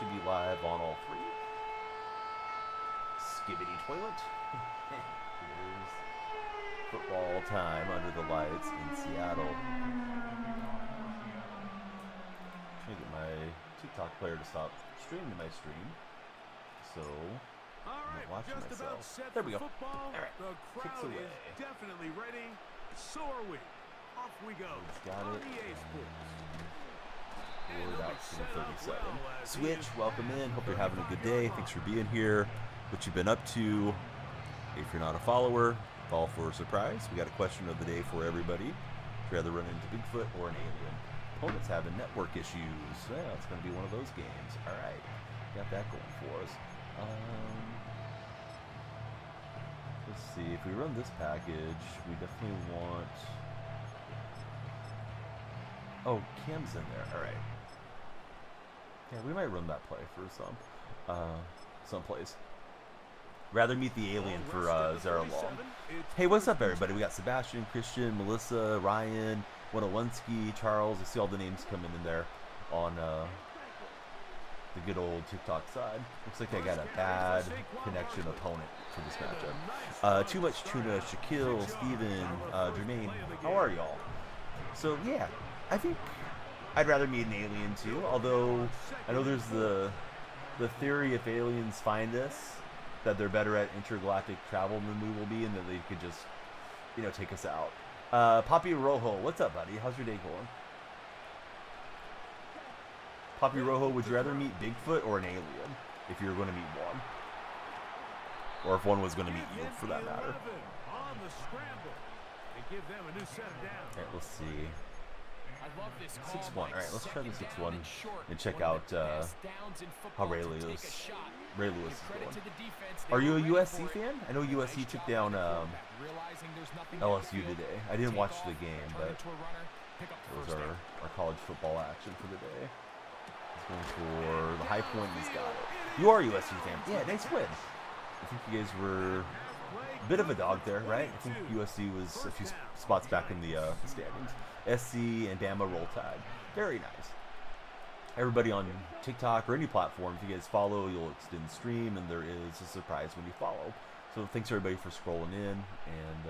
should be live on all three. Skibbity toilet. Here's football time under the lights in Seattle. I'm trying to get my TikTok player to stop streaming my stream. So I'm not watching myself. There we go. All right. The crowd is definitely ready. So are we. Off we go. Got it. Forward out to the 37. Switch, welcome in. Hope you're having a good day. Thanks for being here. What you've been up to. If you're not a follower, fall for a surprise. We got a question of the day for everybody. Would you rather run into Bigfoot or an alien? Opponents having network issues. Yeah, it's going to be one of those games. All right. Got that going for us. Let's see. If we run this package, we definitely want... Oh, Cam's in there. All right. Yeah, we might run that play for some plays. Rather meet the alien for Zara Long. Hey, what's up, everybody? We got Sebastian, Christian, Melissa, Ryan, Winowinski, Charles. I see all the names coming in there on the good old TikTok side. Looks like I got a bad connection opponent for this matchup. Too much tuna, Shaquille, Steven, Jermaine. How are y'all? So yeah, I think I'd rather meet an alien too. Although I know there's the theory if aliens find us that they're better at intergalactic travel than we will be, and that they could just, you know, take us out. Poppy Rojo, what's up, buddy? How's your day going? Poppy Rojo, would you rather meet Bigfoot or an alien if you were going to meet one? Or if one was going to meet you, for that matter. Alright, let's see. 6-1. Alright, let's try the 6-1 and check out how Ray Lewis is going. Are you a USC fan? I know USC took down LSU today. I didn't watch the game, but it was our college football action for the day. He's going for the high point, and he's got it. You are a USC fan. Yeah, nice win. I think you guys were a bit of a dog there, right? I think USC was a few spots back in the standings. SC and Bama roll tide. Very nice. Everybody on TikTok or any platform, if you guys follow, you'll extend stream, and there is a surprise when you follow. So thanks everybody for scrolling in, and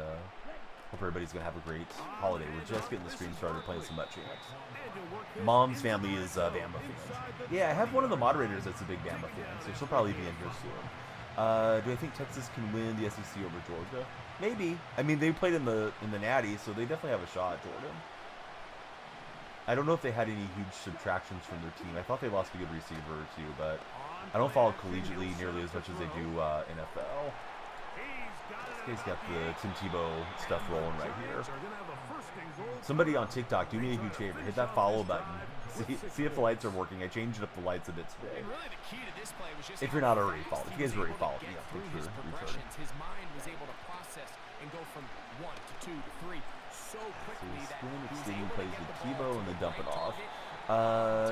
hope everybody's going to have a great holiday. We're just getting the stream started playing some MUT Champs. Mom's family is Bama fans. Yeah, I have one of the moderators that's a big Bama fan, so she'll probably be in here soon. Do I think Texas can win the SEC over Georgia? Maybe. I mean, they played in the Natty, so they definitely have a shot, Jordan. I don't know if they had any huge subtractions from their team. I thought they lost a good receiver or two, but I don't follow collegiately nearly as much as they do NFL. This guy's got the Tim Tebow stuff rolling right here. Somebody on TikTok, do me a huge favor. Hit that follow button. See if the lights are working. I changed up the lights a bit today. If you're not already followed. If you guys already followed me, thanks for returning. His mind was able to process and go from 1 to 2 to 3 so quickly that extending plays with Tebow and then dump it off.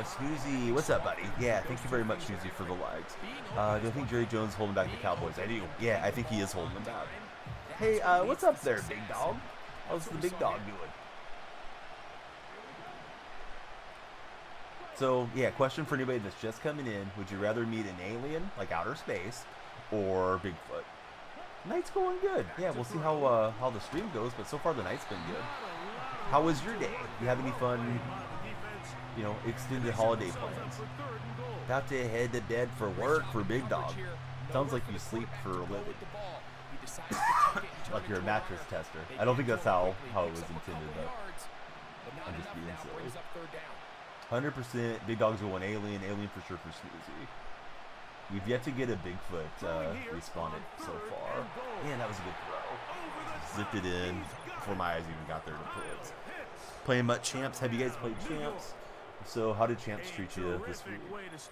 Snoozy, what's up, buddy? Yeah, thank you very much, Snoozy, for the likes. Do I think Jerry Jones is holding back the Cowboys? I do. Yeah, I think he is holding them back. Hey, what's up there, big dog? How's the big dog doing? So, yeah, question for anybody that's just coming in. Would you rather meet an alien, like outer space, or Bigfoot? Night's going good. Yeah, we'll see how the stream goes, but so far the night's been good. How was your day? You have any fun, you know, extended holiday plans? About to head to bed for work for Big Dog. Sounds like you sleep for a living. Like you're a mattress tester. I don't think that's how it was intended, but I'm just being silly. 100% Big Dog's going alien for sure for Snoozy. We've yet to get a Bigfoot respawn it so far. Man, that was a good throw. Zipped it in before my eyes even got there to put it. Playing MUT Champs. Have you guys played Champs? So how did Champs treat you this week? This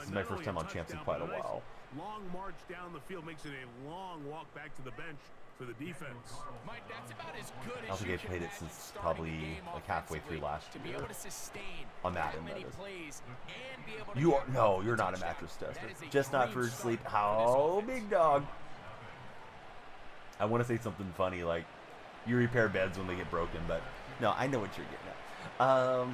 is my first time on Champs in quite a while. Long march down the field makes it a long walk back to the bench for the defense. Mike, that's about as good I don't think I've played it since probably like halfway through last year. On Madden, that is. No, you're not a mattress tester. Just not for sleep. How, Big Dog? I want to say something funny like you repair beds when they get broken, but no, I know what you're getting at.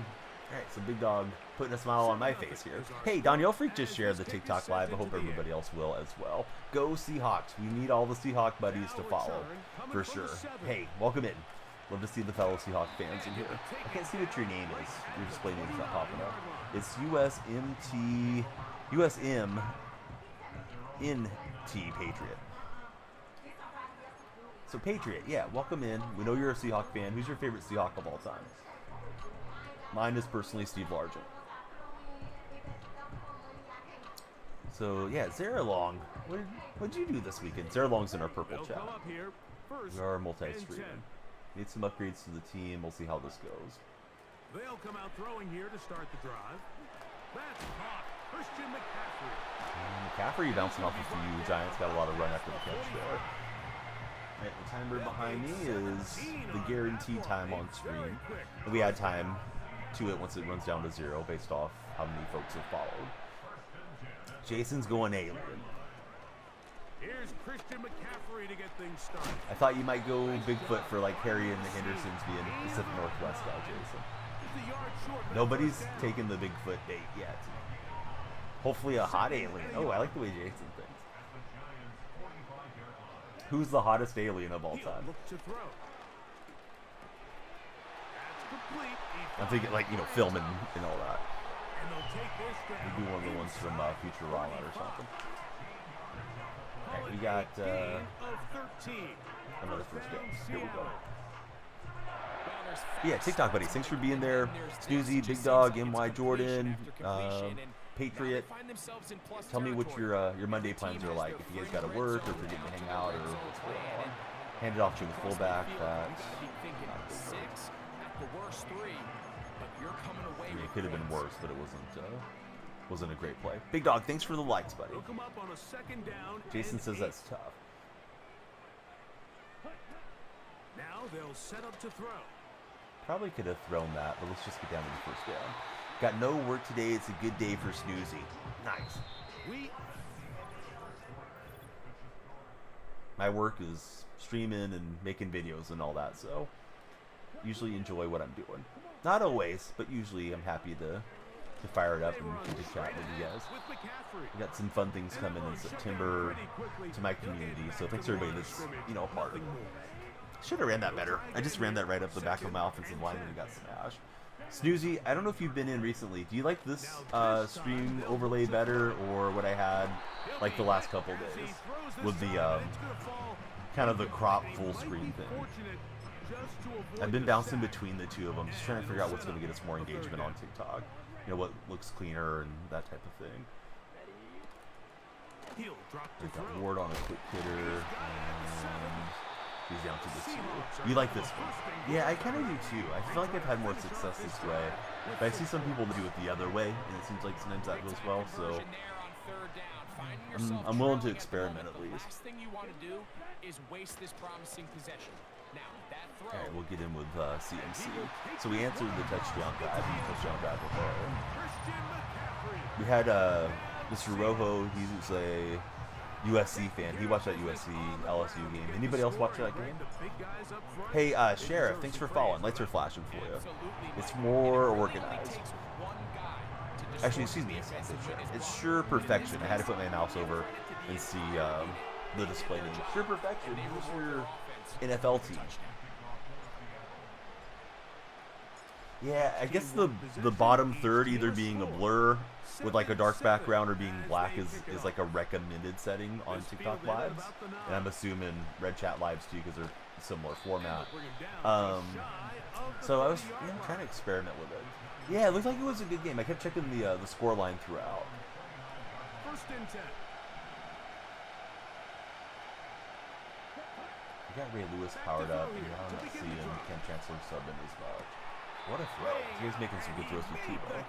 All right, so Big Dog putting a smile on my face here. Hey, Danielle Freak just shared the TikTok live. I hope everybody else will as well. Go Seahawks. We need all the Seahawk buddies to follow, for sure. Hey, welcome in. Love to see the fellow Seahawk fans in here. I can't see what your name is. Your display name's not popping up. It's USMNT Patriot. So Patriot, yeah, welcome in. We know you're a Seahawk fan. Who's your favorite Seahawk of all time? Mine is personally Steve Largent. So yeah, Zara Long. What'd you do this weekend? Zara Long's in our purple chat. We are multi-streaming. Need some upgrades to the team. We'll see how this goes. They'll come out throwing here to start the drive. That's caught. Christian McCaffrey. McCaffrey bouncing off a few Giants. Got a lot of run after the catch there. Right, the timer behind me is the guaranteed time on screen. And we add time to it once it runs down to 0 based off how many folks have followed. Jason's going alien. Here's Christian McCaffrey to get things started. I thought you might go Bigfoot for like Harry and the Hendersons being Pacific Northwest guy, Jason. Nobody's taken the Bigfoot bait yet. Hopefully a hot alien. Oh, I like the way Jason thinks. Who's the hottest alien of all time? I'm thinking like, you know, film and all that. Maybe one of the ones from Futurama or something. Okay, we got another first down. Here we go. Yeah, TikTok buddies, thanks for being there. Snoozy, Big Dog, MY Jordan, Patriot. Tell me what your Monday plans are like. If you guys got to work or if you're getting to hang out or what's going on. Hand it off to the fullback. It could have been worse, but it wasn't a great play. Big Dog, thanks for the likes, buddy. Jason says that's tough. Now they'll set up to throw. Probably could have thrown that, but let's just get down to the first down. Got no work today. It's a good day for Snoozy. Nice. My work is streaming and making videos and all that, so usually enjoy what I'm doing. Not always, but usually I'm happy to fire it up and get to chat with you guys. We got some fun things coming in September to my community, so thanks to everybody that's, you know, a part of it. Should have ran that better. I just ran that right up the back of my offensive line and got smashed. Snoozy, I don't know if you've been in recently. Do you like this stream overlay better or what I had like the last couple days with the kind of the crop full screen thing? I've been bouncing between the two of them, just trying to figure out what's going to get us more engagement on TikTok. You know, what looks cleaner and that type of thing. We've got Ward on a quick hitter, and he's down to the 2. You like this one? Yeah, I kind of do too. I feel like I've had more success this way, but I see some people do it the other way, and it seems like sometimes that goes well, so I'm willing to experiment at least. Alright, we'll get in with CMC. So we answered the touchdown drive with we had Mr. Rojo. He's a USC fan. He watched that USC LSU game. Anybody else watch that game? Hey, Sheriff, thanks for following. Lights are flashing for you. It's more organized. Actually, excuse me. It's Sure Perfection. I had to put my mouse over and see the display name. Sure Perfection. Who's your NFL team? Yeah, I guess the bottom third either being a blur with like a dark background or being black is like a recommended setting on TikTok lives, and I'm assuming Red Chat lives too because they're a similar format. So I was trying to experiment with it. Yeah, it looked like it was a good game. I kept checking the score line throughout. First and 10. We got Ray Lewis powered up, and now I'm not seeing Ken Chancellor subbing as much. What a throw. He was making some good throws with Tebow.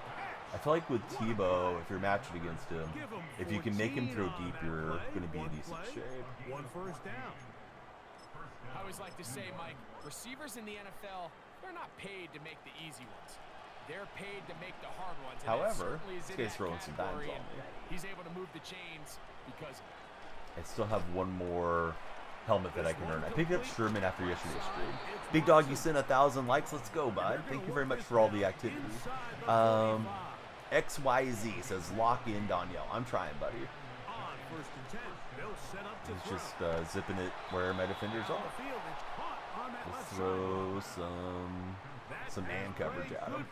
I feel like with Tebow, if you're matched against him, if you can make him throw deep, you're going to be in decent shape. One first down. I always like to say, Mike, receivers in the NFL, they're not paid to make the easy ones. They're paid to make the hard ones. However, this guy's throwing some dimes on me. He's able to move the chains because I still have one more helmet that I can earn. I picked up Sherman after yesterday's stream. Big Dog, you sent 1,000 likes. Let's go, bud. Thank you very much for all the activity. XYZ says, lock in Danielle. I'm trying, buddy. He's just zipping it where my defenders are. Let's throw some man coverage at him.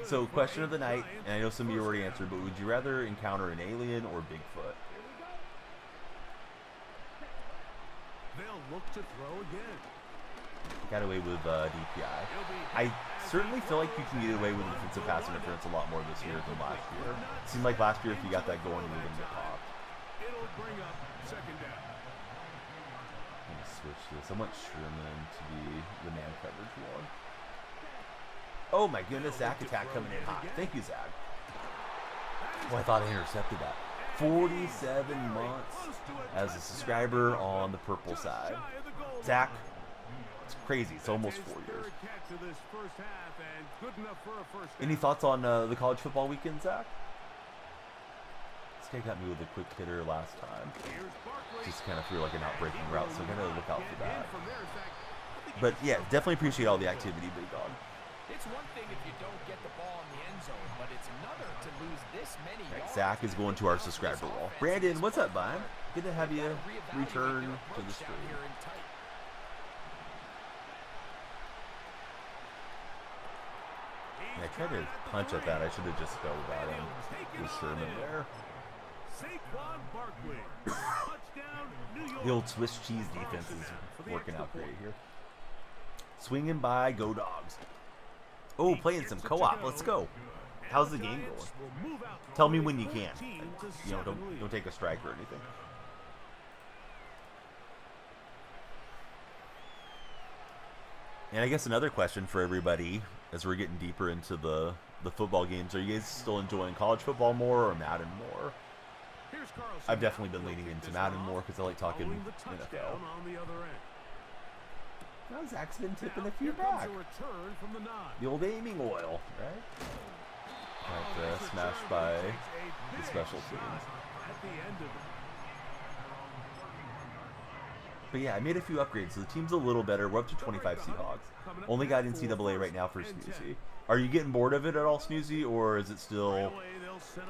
So, question of the night, and I know some of you already answered, but would you rather encounter an alien or Bigfoot? They'll look to throw again. Got away with DPI. I certainly feel like you can get away with defensive pass interference a lot more this year than last year. It seemed like last year if you got that going, you were going to get popped. It'll bring up second down. I'm going to switch this. I want Sherman to be the man coverage one. Oh my goodness, Zach attack coming in hot. Thank you, Zach. Oh, I thought I intercepted that. 47 months as a subscriber on the purple side. Zach, it's crazy. It's almost 4 years. Any thoughts on the college football weekend, Zach? This guy got me with a quick hitter last time. Just kind of threw like an outbreaking route, so I gotta look out for that. But yeah, definitely appreciate all the activity, Big Dog. It's one thing if you don't get the ball in the end zone, but it's another to lose this many yards. Zach is going to our subscriber wall. Brandon, what's up, bud? Good to have you return to the stream. I tried to punch at that. I should have just go without him. With Sherman there. The old Swiss cheese defense is working out great here. Swinging by, go Dogs. Oh, playing some co-op. Let's go. How's the game going? Tell me when you can. You know, don't take a strike or anything. And I guess another question for everybody as we're getting deeper into the football games, are you guys still enjoying college football more or Madden more? I've definitely been leaning into Madden more because I like talking NFL. Now Zach's been tipping a few back. The old aiming oil, right? Got smashed by the special teams. But yeah, I made a few upgrades, so the team's a little better. We're up to 25 Seahawks. Only got NCAA right now for Snoozy. Are you getting bored of it at all, Snoozy, or is it still,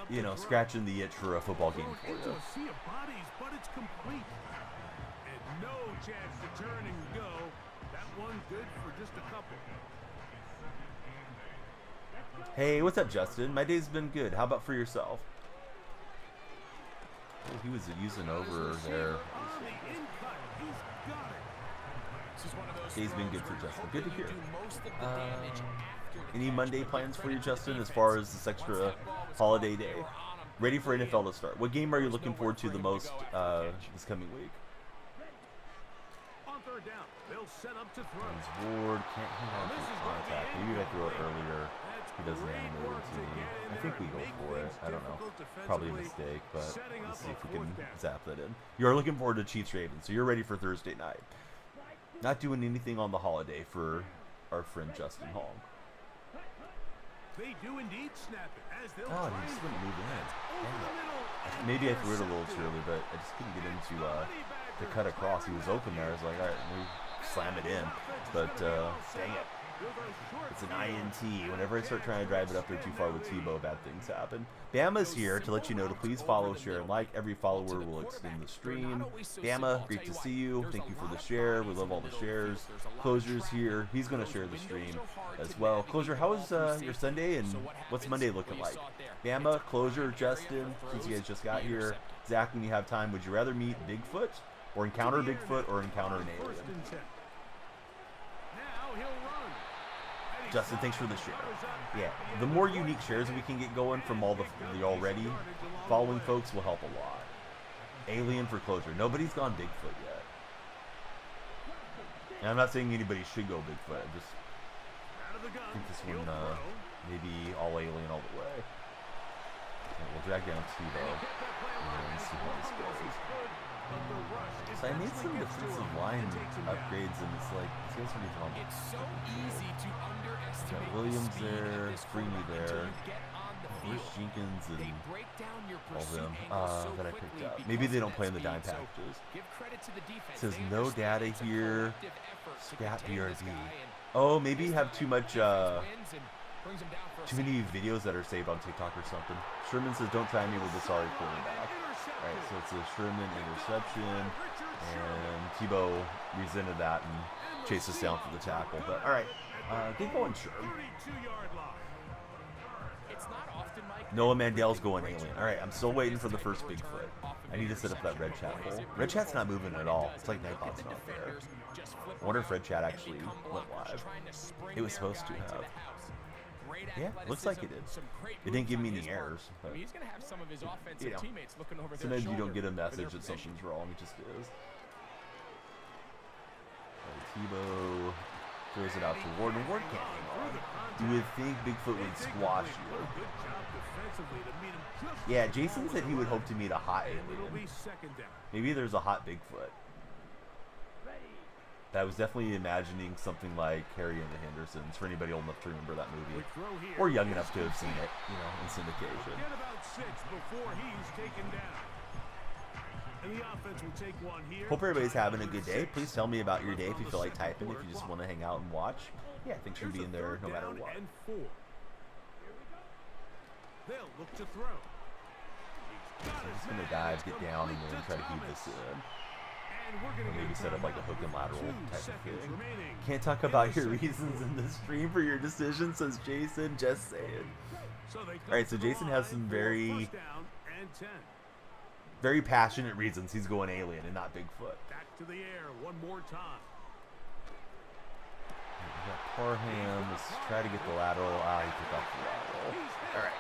you know, scratching the itch for a football game for you? No chance to turn and go. That one good for just a couple. Hey, what's up, Justin? My day's been good. How about for yourself? Oh, he was using over there. Day's been good for Justin. Good to hear. Any Monday plans for you, Justin, as far as this extra holiday day? Ready for NFL to start. What game are you looking forward to the most this coming week? Ward can't hang on to contact. Maybe if I throw it earlier, he doesn't animate it to me. I think we go for it. I don't know. Probably a mistake, but let's see if we can zap that in. You're looking forward to Chiefs Ravens, so you're ready for Thursday night. Not doing anything on the holiday for our friend Justin Hall. They do indeed snap it as they'll oh, he just wouldn't move in. Maybe I threw it a little too early, but I just couldn't get into to cut across. He was open there. I was like, all right, let me slam it in. But dang it. It's an INT. Whenever I start trying to drive it up there too far with Tebow, bad things happen. Bama's here to let you know to please follow, share, and like. Every follower will extend the stream. Bama, great to see you. Thank you for the share. We love all the shares. Closure's here. He's going to share the stream as well. Closure, how was your Sunday and what's Monday looking like? Bama, Closure, Justin, since you guys just got here. Zach, when you have time, would you rather meet Bigfoot or encounter Bigfoot or encounter an alien? Justin, thanks for the share. Yeah, the more unique shares we can get going from all the already following folks will help a lot. Alien for Closure. Nobody's gone Bigfoot yet. And I'm not saying anybody should go Bigfoot. I just think this one maybe all alien all the way. Okay, we'll drag down Tebow and see how this goes. So I made some defensive line upgrades, and it's like these guys are even on. It's so easy to underestimate Williams there, Freeney there. Get on the Where's Jenkins and They break down your all pursuit them angles so that I quickly picked up. because Maybe they of don't that play in the speed. dime So packages. give credit to the defense. It says They no understand data it's a here. collective effort to Scat contain this BRB. guy, and Oh, maybe you this have too time, much defense wins and brings him down for a too sack. many videos that are saved on TikTok or something. Sherman says, "Don't try me with the sorry quarterback." All right, so it's a Sherman interception, and Tebow resented that and chased us down for the tackle. But all right, get going, Sherman. 32-yard line. It's not often, Mike, Noah Mandel's going alien. All right, I'm still waiting for the first Bigfoot. I need to set up that red chat poll. Red chat's not moving at all. It's like Nightbot's not there. I wonder if red chat actually went live. It was supposed to have. Yeah, looks like it did. It didn't give me any errors. But, He's going to have some of his offensive you know, teammates looking over their sometimes you don't shoulder get a for their message that position. something's wrong. It just is. Tebow throws it out to Ward, and Ward can't hang on. You would think Bigfoot would squash you. Good job defensively to meet him just Yeah, Jason said he would hope to meet a hot and it'll alien. be second down. Maybe there's a hot Bigfoot. I was definitely imagining something like Harry and the Hendersons, for anybody old enough to remember that movie. Quick throw here. Or young enough to have seen it, you know, in syndication. Get about 6 before he's taken down. And the offense will take one here. Hope everybody's having a good day. Please tell me about your day if you feel like typing, if you just want to hang out and watch. Yeah, thanks for being there no matter what. And 4. They'll look to throw. I'm just going to dive, get down, and then try to keep this in. And we're Or gonna maybe get set up like a hook and lateral 2 type of seconds thing. remaining. Can't talk about your reasons in the stream for your decision, says Jason. Just saying. So they come Alright, so to the Jason has line some for very, first down and 10. very passionate reasons he's going alien and not Bigfoot. Back to the air one more time. We got Parham. Let's try to get the lateral. Ah, he took off the lateral. Alright.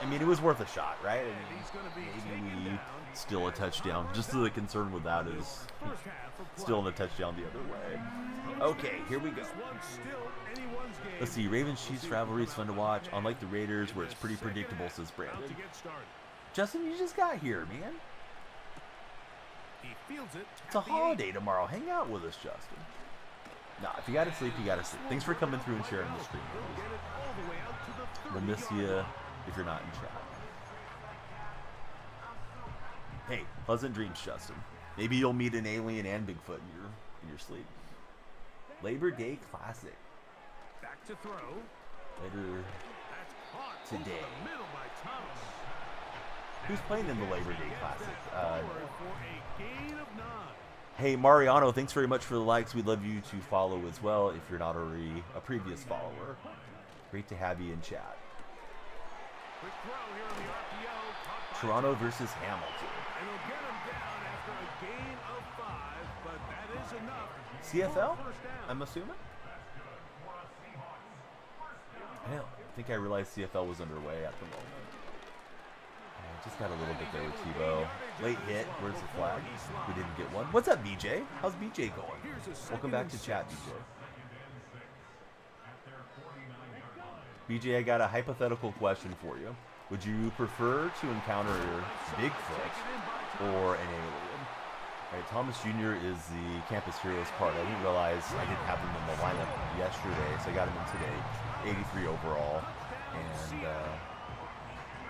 I mean, it was worth a shot, right? I mean, He's gonna be maybe taken we down. steal a touchdown. Just the concern with that is First half of play. stealing a touchdown the other way. Okay, here we go. This one's still anyone's game. Let's see. Ravens-Chiefs rivalry is fun to watch. Unlike the Raiders, where it's pretty Second predictable, half says about Brandon. to get started. Justin, you just got here, man. He fields it. It's a holiday tomorrow. Hang out with us, Justin. Nah, if you gotta sleep, you gotta sleep. Thanks for coming through and sharing the stream. Get it all the way out to the We'll miss 30-yard you line. if you're not in chat. Hey, pleasant dreams, Justin. Maybe you'll meet an alien and Bigfoot in your sleep. Labor Day Classic. Back to throw. Later That's caught today. over the middle by Thomas. Who's playing in the Labor Day Classic? Forward for a gain of 9. Hey, Mariano, thanks very much for the likes. We'd love you to follow as well if you're not already a previous follower. Great to have you in chat. Quick throw here on the RPO. Caught by Toronto versus Hamilton. And he'll get him down after a gain of 5, but that is enough. CFL? for a first down. I'm assuming? I don't think I realized CFL was underway at the moment. Just got a little bit there with Tebow. Late hit. Where's the flag? We didn't get one. What's up, BJ? How's BJ going? Welcome back to chat, BJ. BJ, I got a hypothetical question for you. Would you prefer to encounter Bigfoot or an alien? All right, Thomas Jr. is the Campus Heroes card. I didn't realize I didn't have him in the lineup yesterday, so I got him in today. 83 overall. And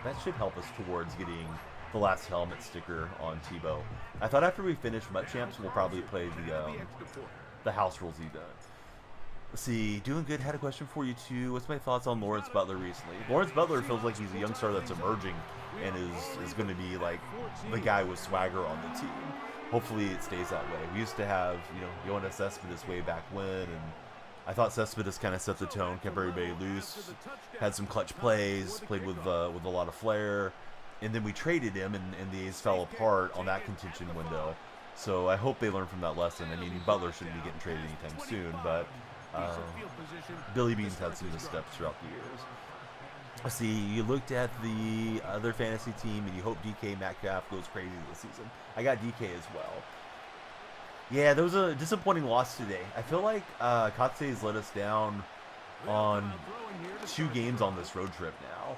that should help us towards getting the last helmet sticker on Tebow. I thought after we finish MUT Champs, we'll probably play the house rules event. Let's see, doing good. Had a question for you too. What's my thoughts on Lawrence Butler recently? Lawrence Butler feels like he's a young star that's emerging and is going to be like the guy with swagger on the team. Hopefully it stays that way. We used to have, Jonas Cespedes way back when, and I thought Cespedes kind of set the tone, kept everybody loose, had some clutch plays, played with a lot of flair, and then we traded him, and the A's fell apart on that contention window. So I hope they learn from that lesson. I mean, Butler shouldn't be getting traded anytime soon, but Billy Bean's had some missteps throughout the years. Let's see, you looked at the other fantasy team, and you hope DK Metcalf goes crazy this season. I got DK as well. Yeah, there was a disappointing loss today. I feel like Katse's let us down on 2 games on this road trip now.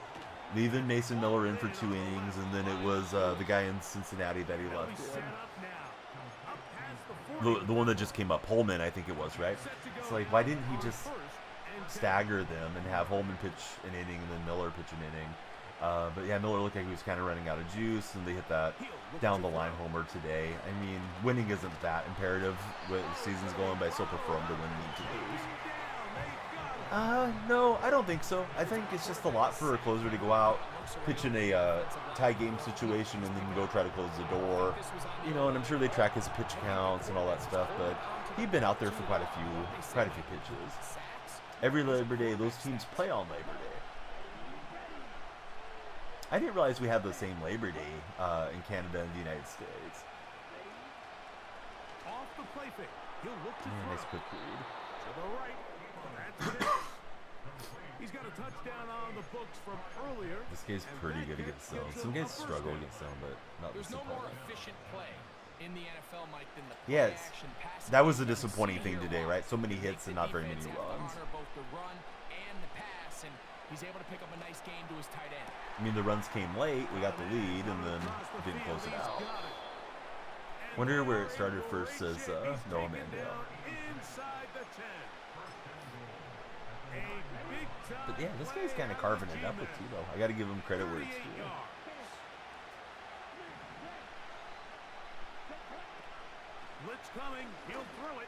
Leaving Mason Miller in for 2 innings, and then it was the guy in Cincinnati that he left in. The one that just came up, Holman, I think it was, right? It's like, why didn't he just stagger them and have Holman pitch an inning and then Miller pitch an inning? But yeah, Miller looked like he was kind of running out of juice, and they hit that down the line homer today. I mean, winning isn't that imperative with the season's going, but I still prefer them to win than to lose. No, I don't think so. I think it's just a lot for a closer to go out, pitch in a tie game situation, and then go try to close the door. You know, and I'm sure they track his pitch counts and all that stuff, but he'd been out there for quite a few pitches. Every Labor Day, those teams play on Labor Day. I didn't realize we had the same Labor Day in Canada and the United States. Off the play fake. He'll look to Yeah, nice throw. quick read. To the right. That's it. He's got a touchdown on the books from earlier. This guy's pretty good against zone. Some guys struggle against zone, but not There's this no more opponent. efficient play in the NFL, Mike, than the Yes, play-action passing that was a game that we disappointing see thing here today, live. right? So many hits Makes and the not very many defense have to runs. honor both the run and the pass, and he's able to pick up a nice gain to his tight end. I mean, the runs came late. We got the lead, and then didn't close it out. Wonder where it started first, says Noah Mandel. Inside the 10. A big time But yeah, this guy's kind of carving it up with Tebow. I got to give him credit where it's due. Blitz coming. He'll throw it.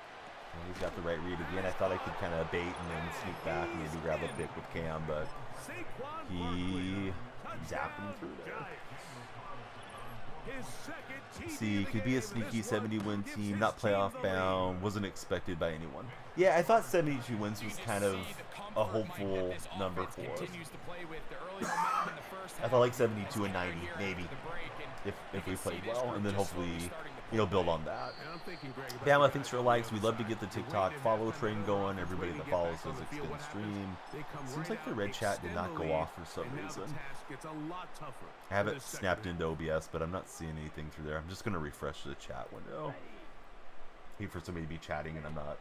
And he's got the right read again. I thought I could kind of bait and then sneak back and maybe grab a pick with Cam, but Saquon he Barkley. zapped him through there. Giants. His second TD See, of the could be a game. sneaky This one 70-win gives team, his not team playoff the lead. bound, wasn't expected by anyone. Yeah, I thought 72 wins was kind of a hopeful number for us. I thought like 72 and 90, maybe, if we played well, and then hopefully, you know, build on that. And I'm thinking, Greg, about Bama, thanks for the likes. We'd love to get the TikTok follow train going. Everybody that follows us extend stream. they come Seems right like the out, red chat did not extend go the lead, off for some and now the reason. task gets a lot tougher I have for it this snapped secondary. into OBS, but I'm not seeing anything through there. I'm just going to refresh the chat window. Hate for somebody to be chatting and I'm not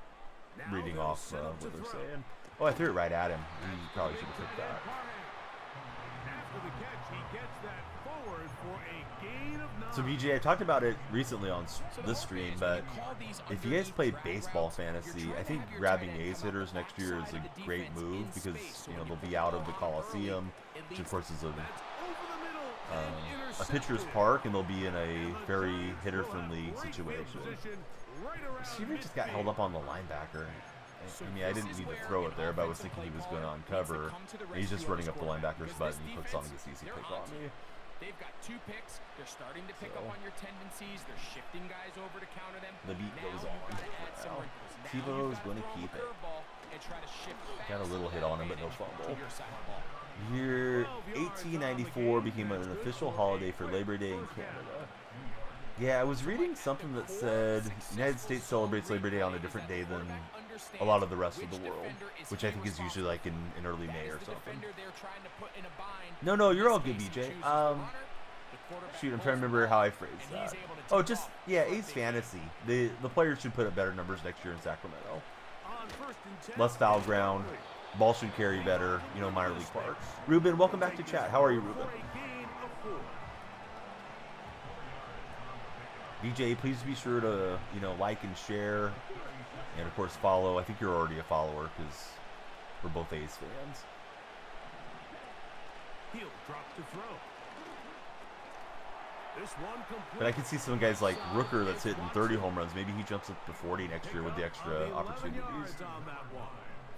Now reading they'll off set up what to they're throw. saying. Oh, I threw it right at him. He probably should have took that. After the catch, he gets that forward for a gain of 9. So BJ, I talked about it recently on this stream, but if you guys play baseball fantasy, I think grabbing ace hitters next year is a great move because, you know, they'll be out of the Coliseum, which of course is a pitcher's park, and they'll be in a very hitter-friendly situation. Receiver just got held up on the linebacker. I mean, I didn't need to throw it there, but I was thinking he was going to uncover. And he's just running up the linebacker's butt, and he puts on this easy pick on me. They've got 2 picks. They're starting to pick up on your tendencies. They're shifting guys over to counter them. The beat Now goes you've on. gotta add some Wow. wrinkles. Now Tebow's you've gotta gonna throw 'em keep a it. curveball and try to shift Got a little hit on him, but no advantage fumble. to your side of the ball. Year 1894 became an official holiday for Labor Day in Canada. Yeah, I was reading something that said the United States celebrates Labor Day on a different day than a lot of the rest of the world, which I think is usually like in early May or something. No, you're all good, BJ. Shoot, I'm trying to remember how I phrased that. Oh, just, yeah, Ace Fantasy. The players should put up better numbers next year in Sacramento. On first and 10, Less foul ground. Ball should carry better, you know, minor league park. Ruben, welcome back to chat. How are you, Ruben? for a gain of 4. DJ, please be sure to, you know, like and share, and of course follow. I think you're already a follower because we're both A's fans. He'll drop to throw. This one complete. But I can see some guys like Rooker that's hitting 30 home runs. Maybe he jumps up to 40 next year with the extra opportunities. On that one.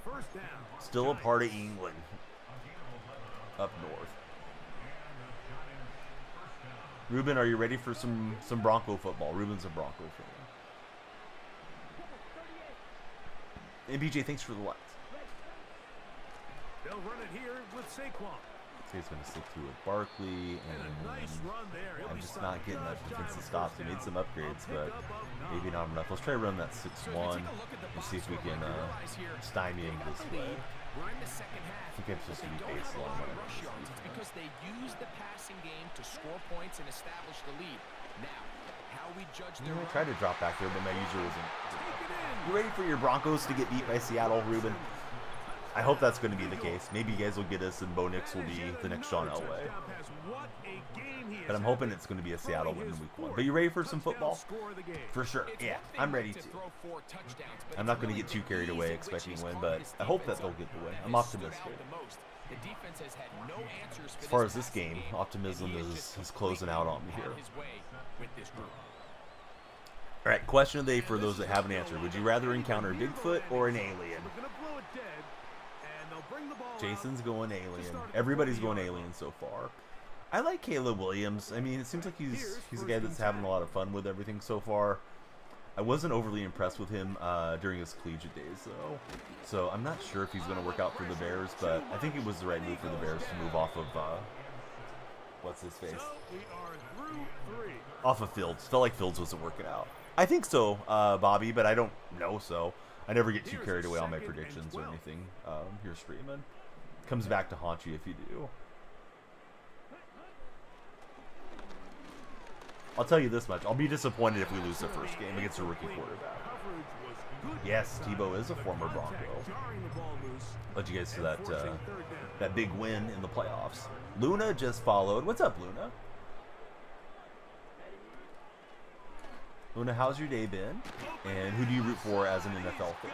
First down. Still a part of England. Up north. Ruben, are you ready for some Bronco football? Ruben's a Bronco fan. And BJ, thanks for the likes. They'll run it here with Saquon. He's going to stick through with Barkley, And and a nice run there. He'll I'm be just stopped not getting that just shy defensive of stops. He first made some down. upgrades, A but pickup of 9. maybe not enough. Let's try to run that 6-1 and see if we can stymie him this way. We're in the second half. I think it's just They going to don't be have a baseline. lot of rush yards. It's because they use the passing game to score points and establish the lead. Now, how we judge their I tried to drop back there, but my user wasn't. Take it in. You ready for your Broncos to get beat by Seattle, Ruben? I hope that's going to be the case. Maybe you guys will get us, and Bo Nix will be the next Sean Elway. Touchdown pass. What a game he But I'm has hoping had. it's going to be a Seattle win in His week 1. fourth But you ready for some touchdown football? score of the game. For sure. It's Yeah, one thing I'm ready to to. throw 4 touchdowns, but I'm it's not going to really get too the carried ease away at which expecting he's a win, carved but his I hope that defense they'll up get the win. that I'm has stood optimistic. out the most. The defense has had no answers for As far as this this game, passing optimism and he is just closing out on me completely here. had his way with this group. All right, question of the day for those that haven't answered. Would you rather encounter Bigfoot or an alien? Jason's going alien. Everybody's going alien so far. I like Caleb Williams. I mean, it seems like he's a guy that's having a lot of fun with everything so far. I wasn't overly impressed with him during his collegiate days, though. So I'm not sure if he's going to work out for the Bears, but I think it was the right move for the Bears to move off of, what's his face? Off of Fields. Felt like Fields wasn't working out. I think so, Bobby, but I don't know, so I never get too carried away on my predictions or anything here streaming. Comes back to haunt you if you do. I'll tell you this much. I'll be disappointed if we lose the first game against a rookie quarterback. Yes, Tebow is a former Bronco. Let you guys see that that big win in the playoffs. Luna just followed. What's up, Luna? Luna, how's your day been? And who do you root for as an NFL fan?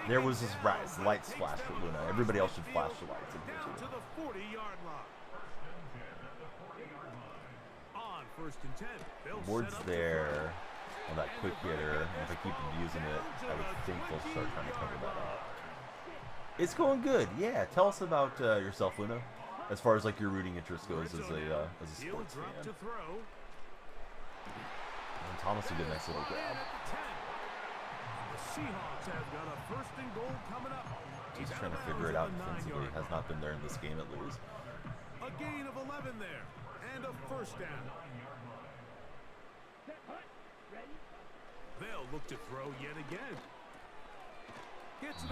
There was this rise. Lights flashed for Luna. Everybody else should flash the lights in here too. Ward's there on that quick hitter. And if I keep abusing it, I would think they'll start trying to cover that up. It's going good. Yeah, tell us about yourself, Luna, as far as like your rooting interest goes as a sports fan. And Thomas will get a nice little grab. He's trying to figure it out defensively. Has not been there in this game at least. A gain of 11 there and a first down. They'll look to throw yet again.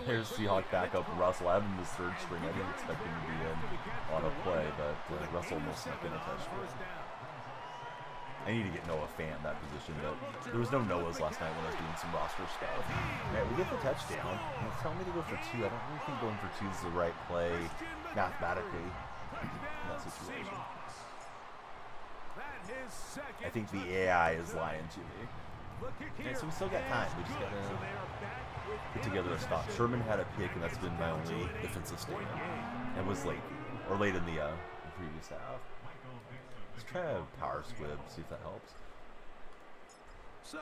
Here's Seahawk backup Russell. I have him as third string. I didn't expect him to be in on a play, but Russell almost snuck in a touchdown. I need to get Noah Fant in that position, but there was no Noahs last night when I was doing some roster stuff. Yeah, we get the touchdown. And it's telling me to go for 2. I don't really think going for 2 is the right play mathematically in that situation. I think the AI is lying to me. Okay, so we still got time. We just gotta put together a stop. Sherman had a pick, and that's been my only defensive stand. And was late in the previous half. Let's try a power squib, see if that helps. So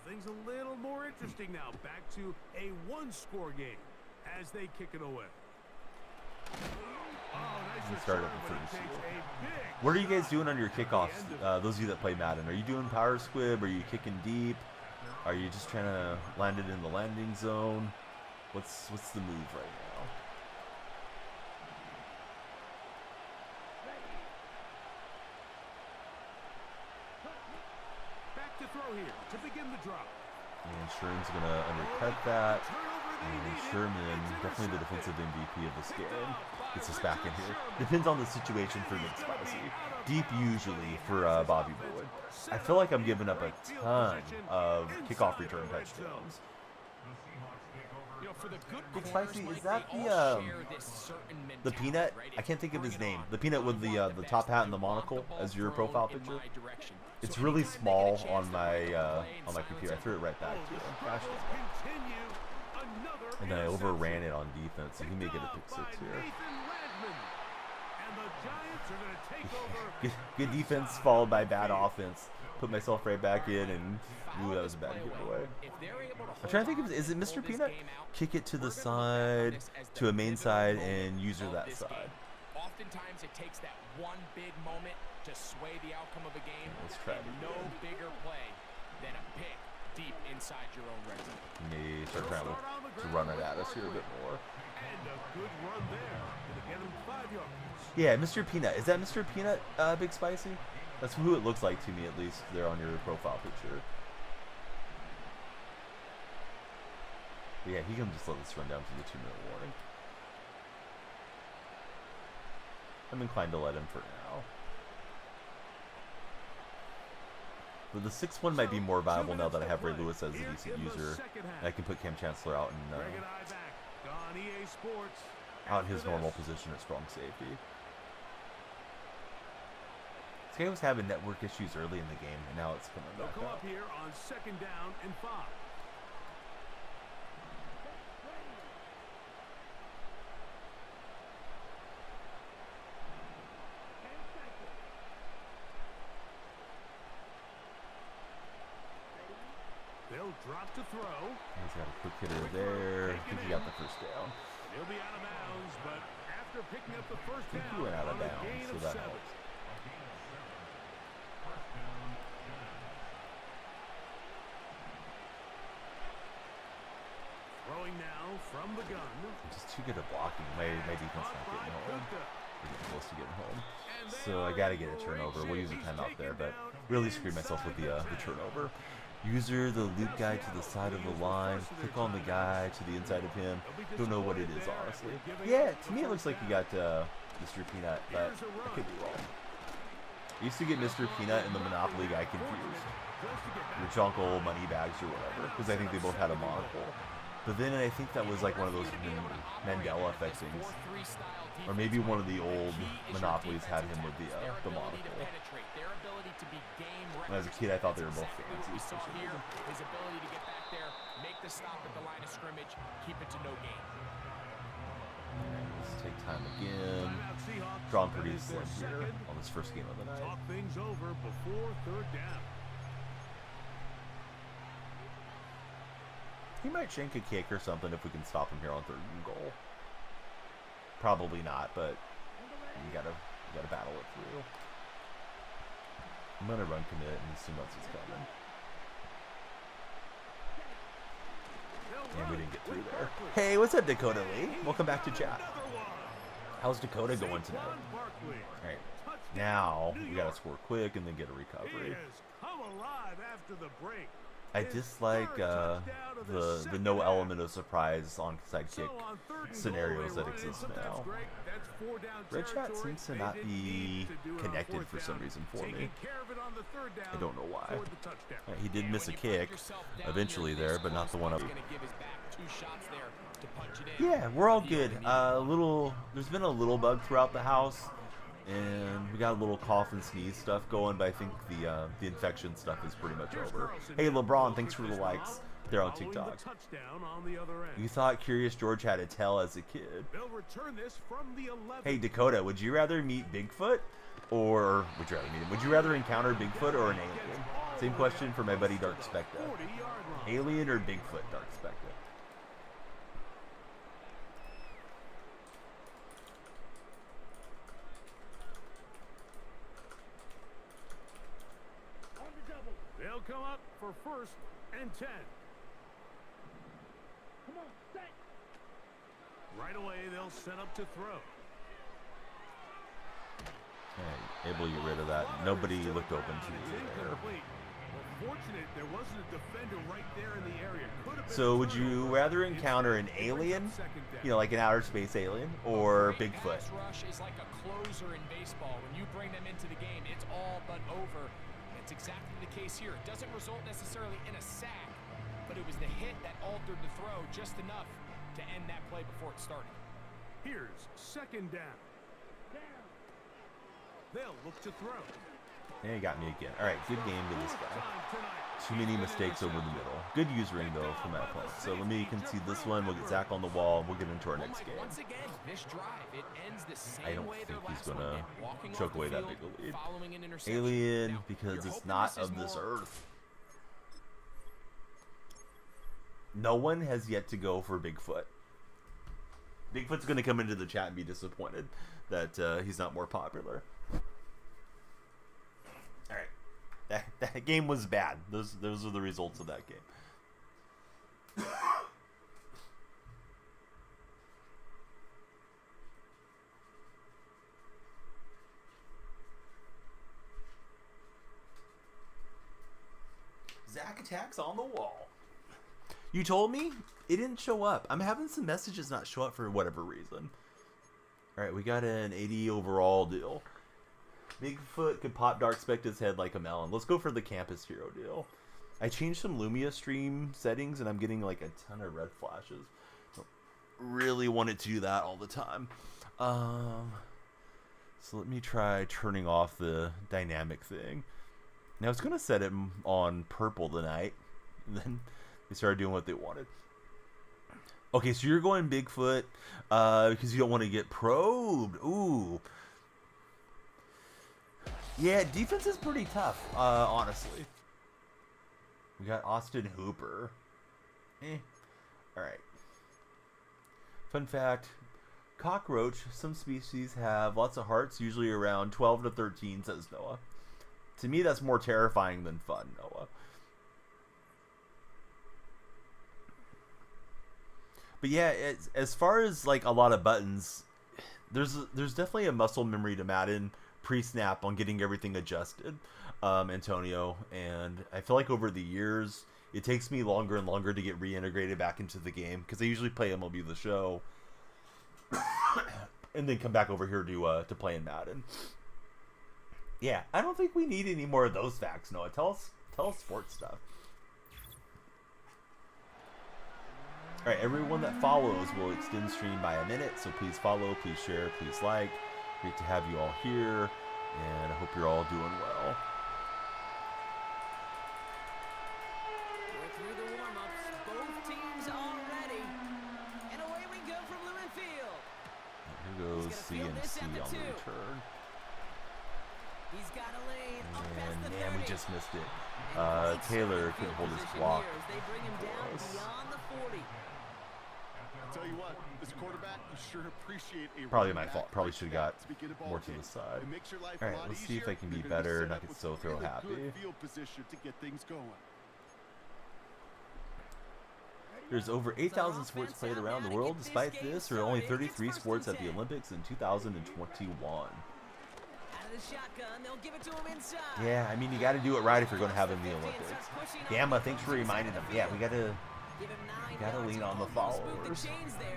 things a little more interesting now. Back to a one-score game as they kick it away. We started at the 32. What are you guys doing on your kickoffs? Those of you that play Madden, are you doing power squib? Are you kicking deep? Are you just trying to land it in the landing zone? What's the move right now? Back to throw here to begin the drop. And Sherman's gonna undercut that. And Sherman, definitely the defensive MVP of this game, gets us back in here. Depends on the situation for Big Spicy. Deep usually for Bobby Boyd. I feel like I'm giving up a ton of kickoff return touchdowns. Big Spicy, is that the peanut? I can't think of his name. The peanut with the top hat and the monocle as your profile picture. It's really small on my computer. I threw it right back to him. Gosh, and then I overran it on defense, so he may get a pick 6 here. Good defense followed by bad offense. Put myself right back in, and ooh, that was a bad giveaway. I'm trying to think of, is it Mr. Peanut? Kick it to the side, to a main side, and user that side. Oftentimes it takes that one big moment to sway the outcome of a game. Let's try it. No bigger play than a pick deep inside your own red zone. May start trying to run it at us here a bit more. And a good run there. Gonna get him 5 yards. Yeah, Mr. Peanut. Is that Mr. Peanut, Big Spicy? That's who it looks like to me, at least, there on your profile picture. But yeah, he can just let this run down to the 2-minute warning. I'm inclined to let him for now. But the 6-1 might be more viable now that I have Ray Lewis as a decent user. And I can put Cam Chancellor out in his normal position at strong safety. This guy was having network issues early in the game, and now it's coming back They'll come up. up here on 2nd down and 5. Drop to throw. He's got a quick hitter there. I think he got the first down. He'll be out of bounds, but after picking up the first I think down, he went out of on a bounds, gain so of that 7. helps. Throwing now from the gun. I'm just too good at blocking. My defense not getting home. We're getting close to getting home. So I got to get a turnover. We'll use a timeout there, but really screwed myself with the turnover. User the loop guy to the side of the line. Click on the guy to the inside of him. Don't know what it is, honestly. Yeah, to me it looks like you got Mr. Peanut, but I could be wrong. I used to get Mr. Peanut and the Monopoly guy confused. Rich Uncle Moneybags or whatever, because I think they both had a monocle. But then I think that was like one of those Mandela effect things. Or maybe one of the old Monopolies had him with the monocle. When I was a kid, I thought they were both fancy. His ability to get back there, make the stop at the line of scrimmage, keep it to no gain. Let's take time again. Drawn pretty slim here on this first game of the night. Talk things over before third down. He might shank a kick or something if we can stop him here on 3rd and goal. Probably not, but you gotta battle it through. I'm gonna run commit and assume that's what's coming. And we didn't get through there. Hey, what's up, Dakota Lee? Welcome back to chat. How's Dakota going tonight? Alright, now we gotta score quick and then get a recovery. Come alive after the break. I dislike the no element of surprise onside kick scenarios that exist now. Red Chat seems to not be connected for some reason for me. I don't know why. He did miss a kick eventually there, but not the one up. Yeah, we're all good. There's been a little bug throughout the house. And we got a little cough and sneeze stuff going, but I think the infection stuff is pretty much over. Hey, LeBron, thanks for the likes there on TikTok. You thought Curious George had a tail as a kid. Hey, Dakota, would you rather meet Bigfoot or would you rather meet him? Would you rather encounter Bigfoot or an alien? Same question for my buddy Dark Spectre. Alien or Bigfoot, Dark Spectre? They'll come up for 1st and 10. Come on, set. Right away, they'll set up to throw. Okay, able to get rid of that. Nobody looked open to there. Fortunate there wasn't a defender right there in the area. So would you rather encounter an alien, you know, like an outer space alien, or Bigfoot? Rush is like a closer in baseball. When you bring them into the game, it's all but over. It's exactly the case here. It doesn't result necessarily in a sack, but it was the hit that altered the throw just enough to end that play before it started. Here's 2nd down. They'll look to throw. And he got me again. All right, good game to this guy. Too many mistakes over the middle. Good usering, though, from that opponent. So let me concede this one. We'll get Zach on the wall, and we'll get into our next game. Once again, this drive, it ends the same I don't way think their he's last going one to did, walking choke off the away that field, big a lead. following an interception. Alien, Now, because you're it's hoping not this is of this more- earth. No one has yet to go for Bigfoot. Bigfoot's going to come into the chat and be disappointed that he's not more popular. All right. That game was bad. Those are the results of that game. Zach attacks on the wall. You told me it didn't show up. I'm having some messages not show up for whatever reason. All right, we got an 80 overall deal. Bigfoot could pop Dark Spectre's head like a melon. Let's go for the Campus Hero deal. I changed some Lumia stream settings and I'm getting like a ton of red flashes. Don't really want it to do that all the time. So let me try turning off the dynamic thing. Now I was going to set it on purple tonight. And then they started doing what they wanted. Okay, so you're going Bigfoot because you don't want to get probed. Ooh. Yeah, defense is pretty tough, honestly. We got Austin Hooper. Alright. Fun fact. Cockroach, some species have lots of hearts, usually around 12 to 13, says Noah. To me, that's more terrifying than fun, Noah. But yeah, as far as like a lot of buttons, there's definitely a muscle memory to Madden pre-snap on getting everything adjusted, Antonio. And I feel like over the years, it takes me longer and longer to get reintegrated back into the game because I usually play MLB The Show and then come back over here to play in Madden. Yeah, I don't think we need any more of those facts, Noah. Tell us sports stuff. Alright, everyone that follows will extend stream by a minute, so please follow, please share, please like. Great to have you all here, and I hope you're all doing well. We're through the warm-ups. Both teams all ready. And away we go from Lumen Field. Here goes CMC on the return. He's got a lane up past And the man, 30. we just missed it. Taylor couldn't hold his block. They bring him down beyond the 40. I'll tell you what, this quarterback, you sure appreciate a Probably my fault. Probably should have got more to the side. Alright, let's see if I can be better, not get so throw happy. Field position to get things going. There's over 8,000 sports played around the world. Despite this, there are only 33 sports at the Olympics in 2021. Yeah, I mean, you got to do it right if you're going to have him in the Olympics. Gamma, thanks for reminding him. Yeah, we got to lean on the followers.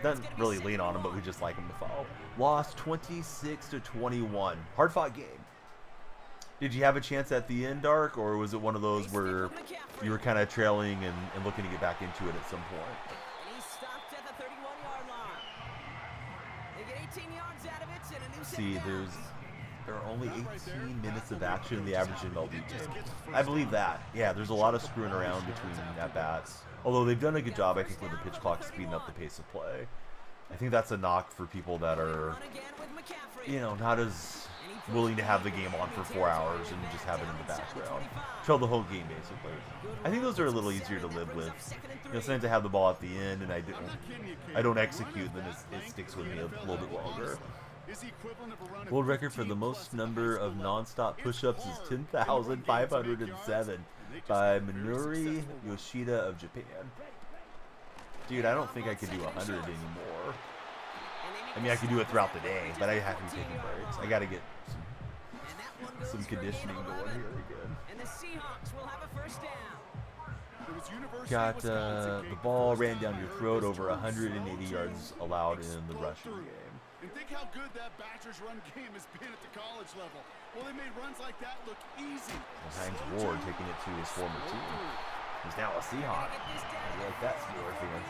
Doesn't really lean on them, but we just like them to follow. Lost 26-21. Hard-fought game. Did you have a chance at the end, Dark, or was it one of those where you were kind of trailing and looking to get back into it at some point? See, there are only 18 minutes of action in the average MLB game. I believe that. Yeah, there's a lot of screwing around between at-bats. Although they've done a good job, I think, with the pitch clock speeding up the pace of play. I think that's a knock for people that are, you know, not as willing to have the game on for 4 hours and just have it in the background. Control the whole game, basically. I think those are a little easier to live with. You know, sometimes I have the ball at the end and I don't execute, then it sticks with me a little bit longer. World record for the most number of non-stop push-ups is 10,507 by Minoru Yoshida of Japan. Dude, I don't think I could do 100 anymore. I mean, I could do it throughout the day, but I have to be taking breaks. I got to get some conditioning going here again. Got the ball ran down your throat, over 180 yards allowed in the rushing game. And think how good that Badgers run game has been at the college level. Well, they made runs like that look easy. Hines Ward taking it to his former team. He's now a Seahawk. I like that Steeler fan.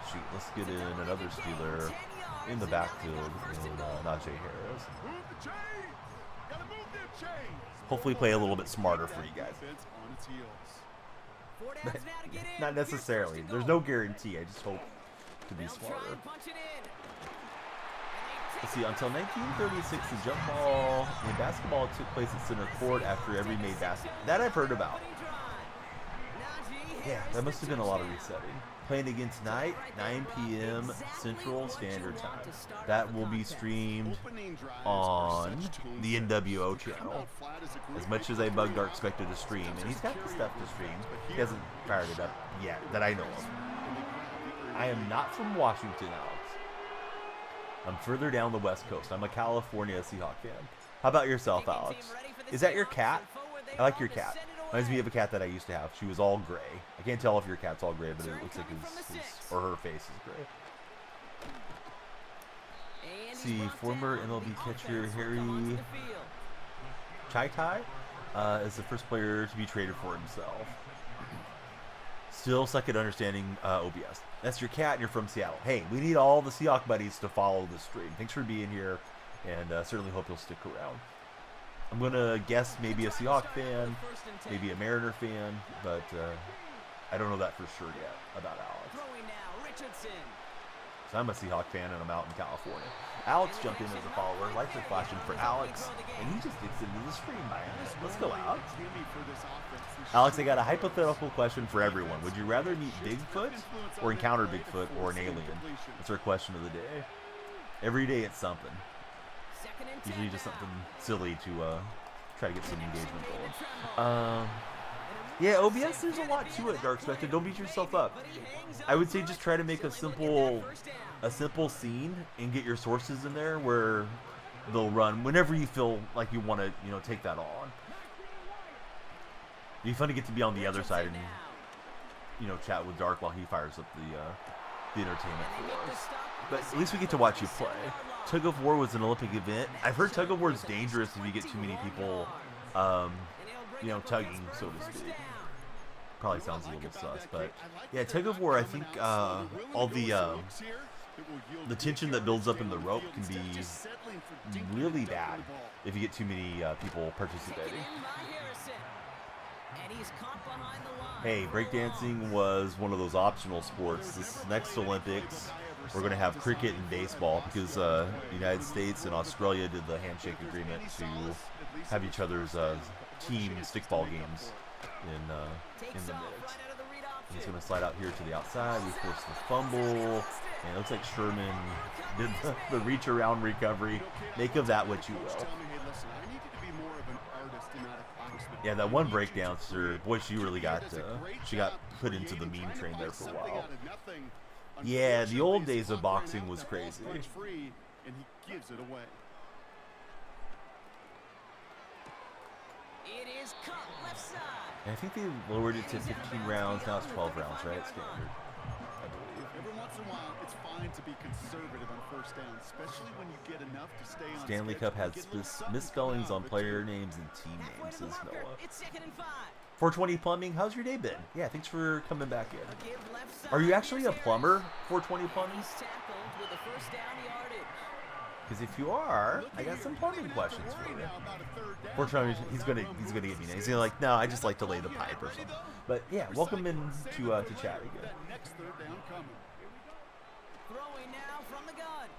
Shoot, let's get in another Steeler in the backfield in Najee Harris. Move the chain. Gotta move them chains. Hopefully play a little bit smarter for you guys. On its heels. Not necessarily. There's no guarantee. I just hope to be smarter. Let's see, until 1936, the jump ball in basketball took place at center court after every made basket. That I've heard about. Yeah, that must have been a lot of resetting. Playing again tonight, 9 p.m. Central Standard Time. That will be streamed on the NWO channel. As much as I bugged our expected to stream, and he's got the stuff to stream, he hasn't fired it up yet, that I know of. I am not from Washington, Alex. I'm further down the West Coast. I'm a California Seahawk fan. How about yourself, Alex? Is that your cat? I like your cat. Reminds me of a cat that I used to have. She was all gray. I can't tell if your cat's all gray, but it looks like his or her face is gray. See, former MLB catcher Harry Chaitai is the first player to be traded for himself. Still suck at understanding OBS. That's your cat and you're from Seattle. Hey, we need all the Seahawk buddies to follow the stream. Thanks for being here, and certainly hope you'll stick around. I'm going to guess maybe a Seahawk fan, maybe a Mariner fan, but I don't know that for sure yet about Alex. So I'm a Seahawk fan, and I'm out in California. Alex jumped in as a follower. Lights are flashing for Alex, and he just gets into the stream by him. Let's go, Alex. Alex, I got a hypothetical question for everyone. Would you rather meet Bigfoot or encounter Bigfoot or an alien? That's our question of the day. Every day it's something. Usually just something silly to try to get some engagement going. Yeah, OBS, there's a lot to it, Dark Spectre. Don't beat yourself up. I would say just try to make a simple scene and get your sources in there where they'll run whenever you feel like you want to, take that on. It'd be fun to get to be on the other side and, chat with Dark while he fires up the entertainment for us. But at least we get to watch you play. Tug of War was an Olympic event. I've heard Tug of War is dangerous if you get too many people, tugging, so to speak. Probably sounds a little sus, but yeah, Tug of War, I think all the tension that builds up in the rope can be really bad if you get too many people participating. Hey, breakdancing was one of those optional sports. This next Olympics, we're going to have cricket and baseball because the United States and Australia did the handshake agreement to have each other's team stickball games in the mix. He's going to slide out here to the outside. We force the fumble, and it looks like Sherman did the reach around recovery. Make of that what you will. Yeah, that one breakdancer, boy, she really got put into the meme train there for a while. Yeah, the old days of boxing was crazy. And I think they lowered it to 15 rounds. Now it's 12 rounds, right? It's standard, I believe. Every once in a while, it's fine to be conservative on first down, especially when you get enough to stay on. Stanley Cup has misspellings on player names and team names, says Noah. 420 Plumbing, how's your day been? Yeah, thanks for coming back in. Are you actually a plumber, 420 Plumbing? Because if you are, I got some plumbing questions for you. Fortunately, he's gonna get me now. He's gonna like, no, I just like to lay the pipe or something. But yeah, welcome in to chat again. Throwing now from the gun.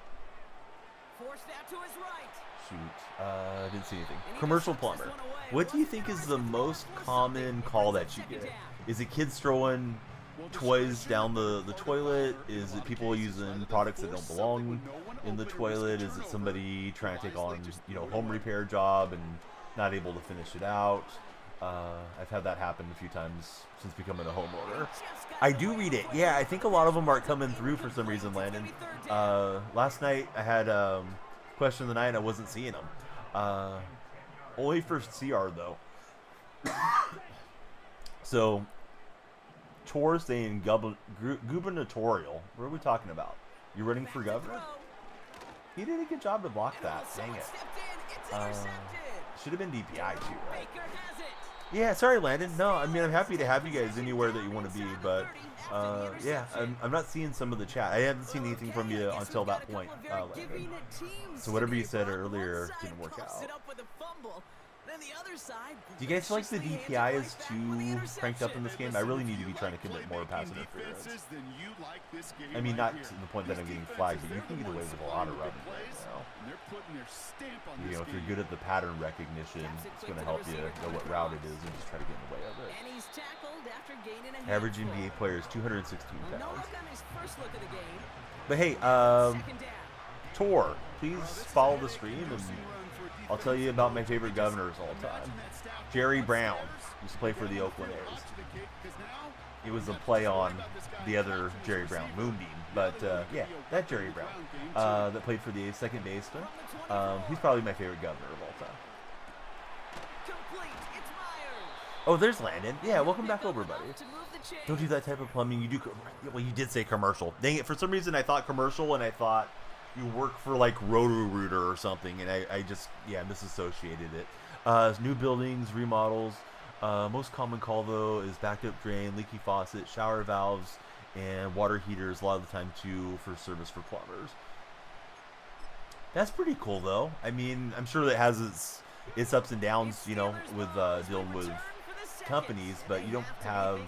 Forced out to his right. Shoot, didn't see anything. Commercial plumber. What do you think is the most common call that you get? Is it kids throwing toys down the toilet? Is it people using products that don't belong in the toilet? Is it somebody trying to take on, home repair job and not able to finish it out? I've had that happen a few times since becoming a homeowner. I do read it. Yeah, I think a lot of them aren't coming through for some reason, Landon. Last night I had question of the night and I wasn't seeing them. Only for CR though. So Tor saying gubernatorial. What are we talking about? You running for governor? He did a good job to block that. Dang it. Should have been DPI too, right? Yeah, sorry, Landon. No, I mean, I'm happy to have you guys anywhere that you want to be, but yeah, I'm not seeing some of the chat. I haven't seen anything from you until that point, Landon. So whatever you said earlier didn't work out. Do you guys feel like the DPI is too cranked up in this game? I really need to be trying to commit more passive interference. I mean, not to the point that I'm getting flagged, but you can get away with a lot of rubbing right now. If you're good at the pattern recognition, it's going to help you know what route it is and just try to get in the way of it. Average NBA player is 216 pounds. But hey, Tor, please follow the stream and I'll tell you about my favorite governors all the time. Jerry Brown used to play for the Oakland A's. It was a play on the other Jerry Brown, Moonbeam. But yeah, that Jerry Brown that played for the A's, second baseman. He's probably my favorite governor of all time. Oh, there's Landon. Yeah, welcome back over, buddy. Don't do that type of plumbing. You do. Well, you did say commercial. Dang it! For some reason, I thought commercial, and I thought you work for like Roto-Rooter or something, and I just misassociated it. New buildings, remodels. Most common call though is backed up drain, leaky faucet, shower valves, and water heaters. A lot of the time too for service for plumbers. That's pretty cool though. I mean, I'm sure that has its ups and downs, with dealing with companies, but you don't have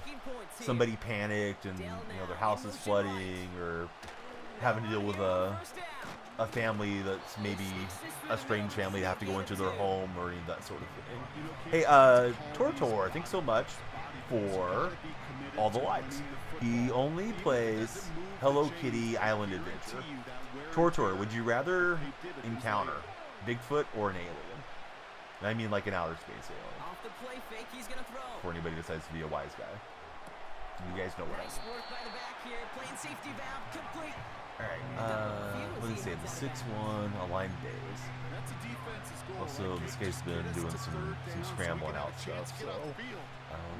somebody panicked and their house is flooding or having to deal with a family that's maybe a strange family to have to go into their home or any of that sort of thing. Hey, Tortor, thanks so much for all the likes. He only plays Hello Kitty Island Adventure. Tortor, would you rather encounter Bigfoot or an alien? And I mean like an outer space alien. Off the play fake, he's gonna throw. Before anybody decides to be a wise guy. You guys know what I Nice mean. work by the back here, playing safety valve complete. Alright, what did he say? The 6-1 aligned days. Also, this guy's been doing some scrambling out stuff, so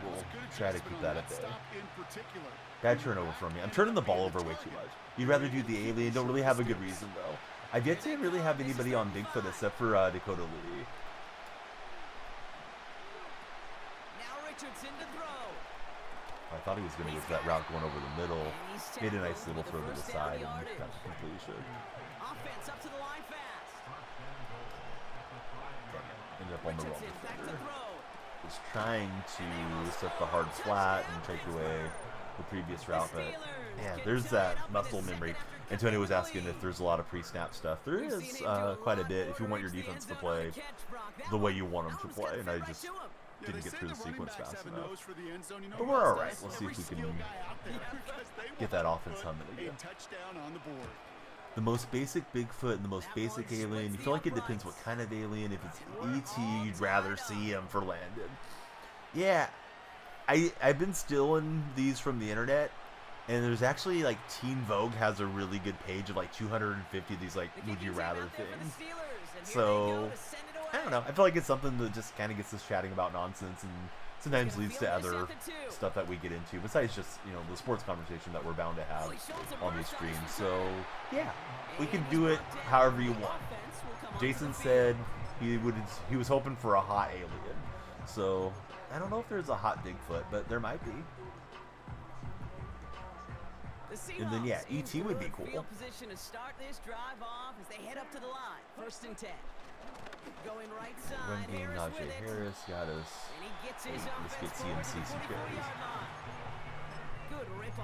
we'll try to keep that at bay. Bad turnover from me. I'm turning the ball over way too much. You'd rather do the alien. Don't really have a good reason, though. I've yet to really have anybody on Bigfoot except for Dakota Lee. Now Richardson to throw. I thought he was going to go for that route going over the middle. Made a nice little throw to the side and got the completion. Offense up to the line fast. Ended up on the wrong Richardson back to defender. throw. Was trying to set the hard flat and take away the previous route, but yeah, there's that muscle memory. Antonio was asking if there's a lot of pre-snap stuff. There is quite a bit if you want your defense to play the way you want them to play, and I just didn't get through the sequence fast enough. But we're all right. Let's see if we can get that offense humming again. The most basic Bigfoot and the most basic alien. You feel like it depends what kind of alien. If it's ET, you'd rather see him for Landon. Yeah, I've been stealing these from the internet, and there's actually like Teen Vogue has a really good page of like 250 of these like would you rather things. So I don't know. I feel like it's something that just kind of gets us chatting about nonsense and sometimes leads to other stuff that we get into besides just, you know, the sports conversation that we're bound to have on these streams. So yeah, we can do it however you want. Jason said he was hoping for a hot alien. So I don't know if there's a hot Bigfoot, but there might be. And then yeah, ET would be cool. Position to start this drive off as they head up to the line. 1st and 10. Going right side. Run game, Najee Harris got us. Let's get CMC some carries.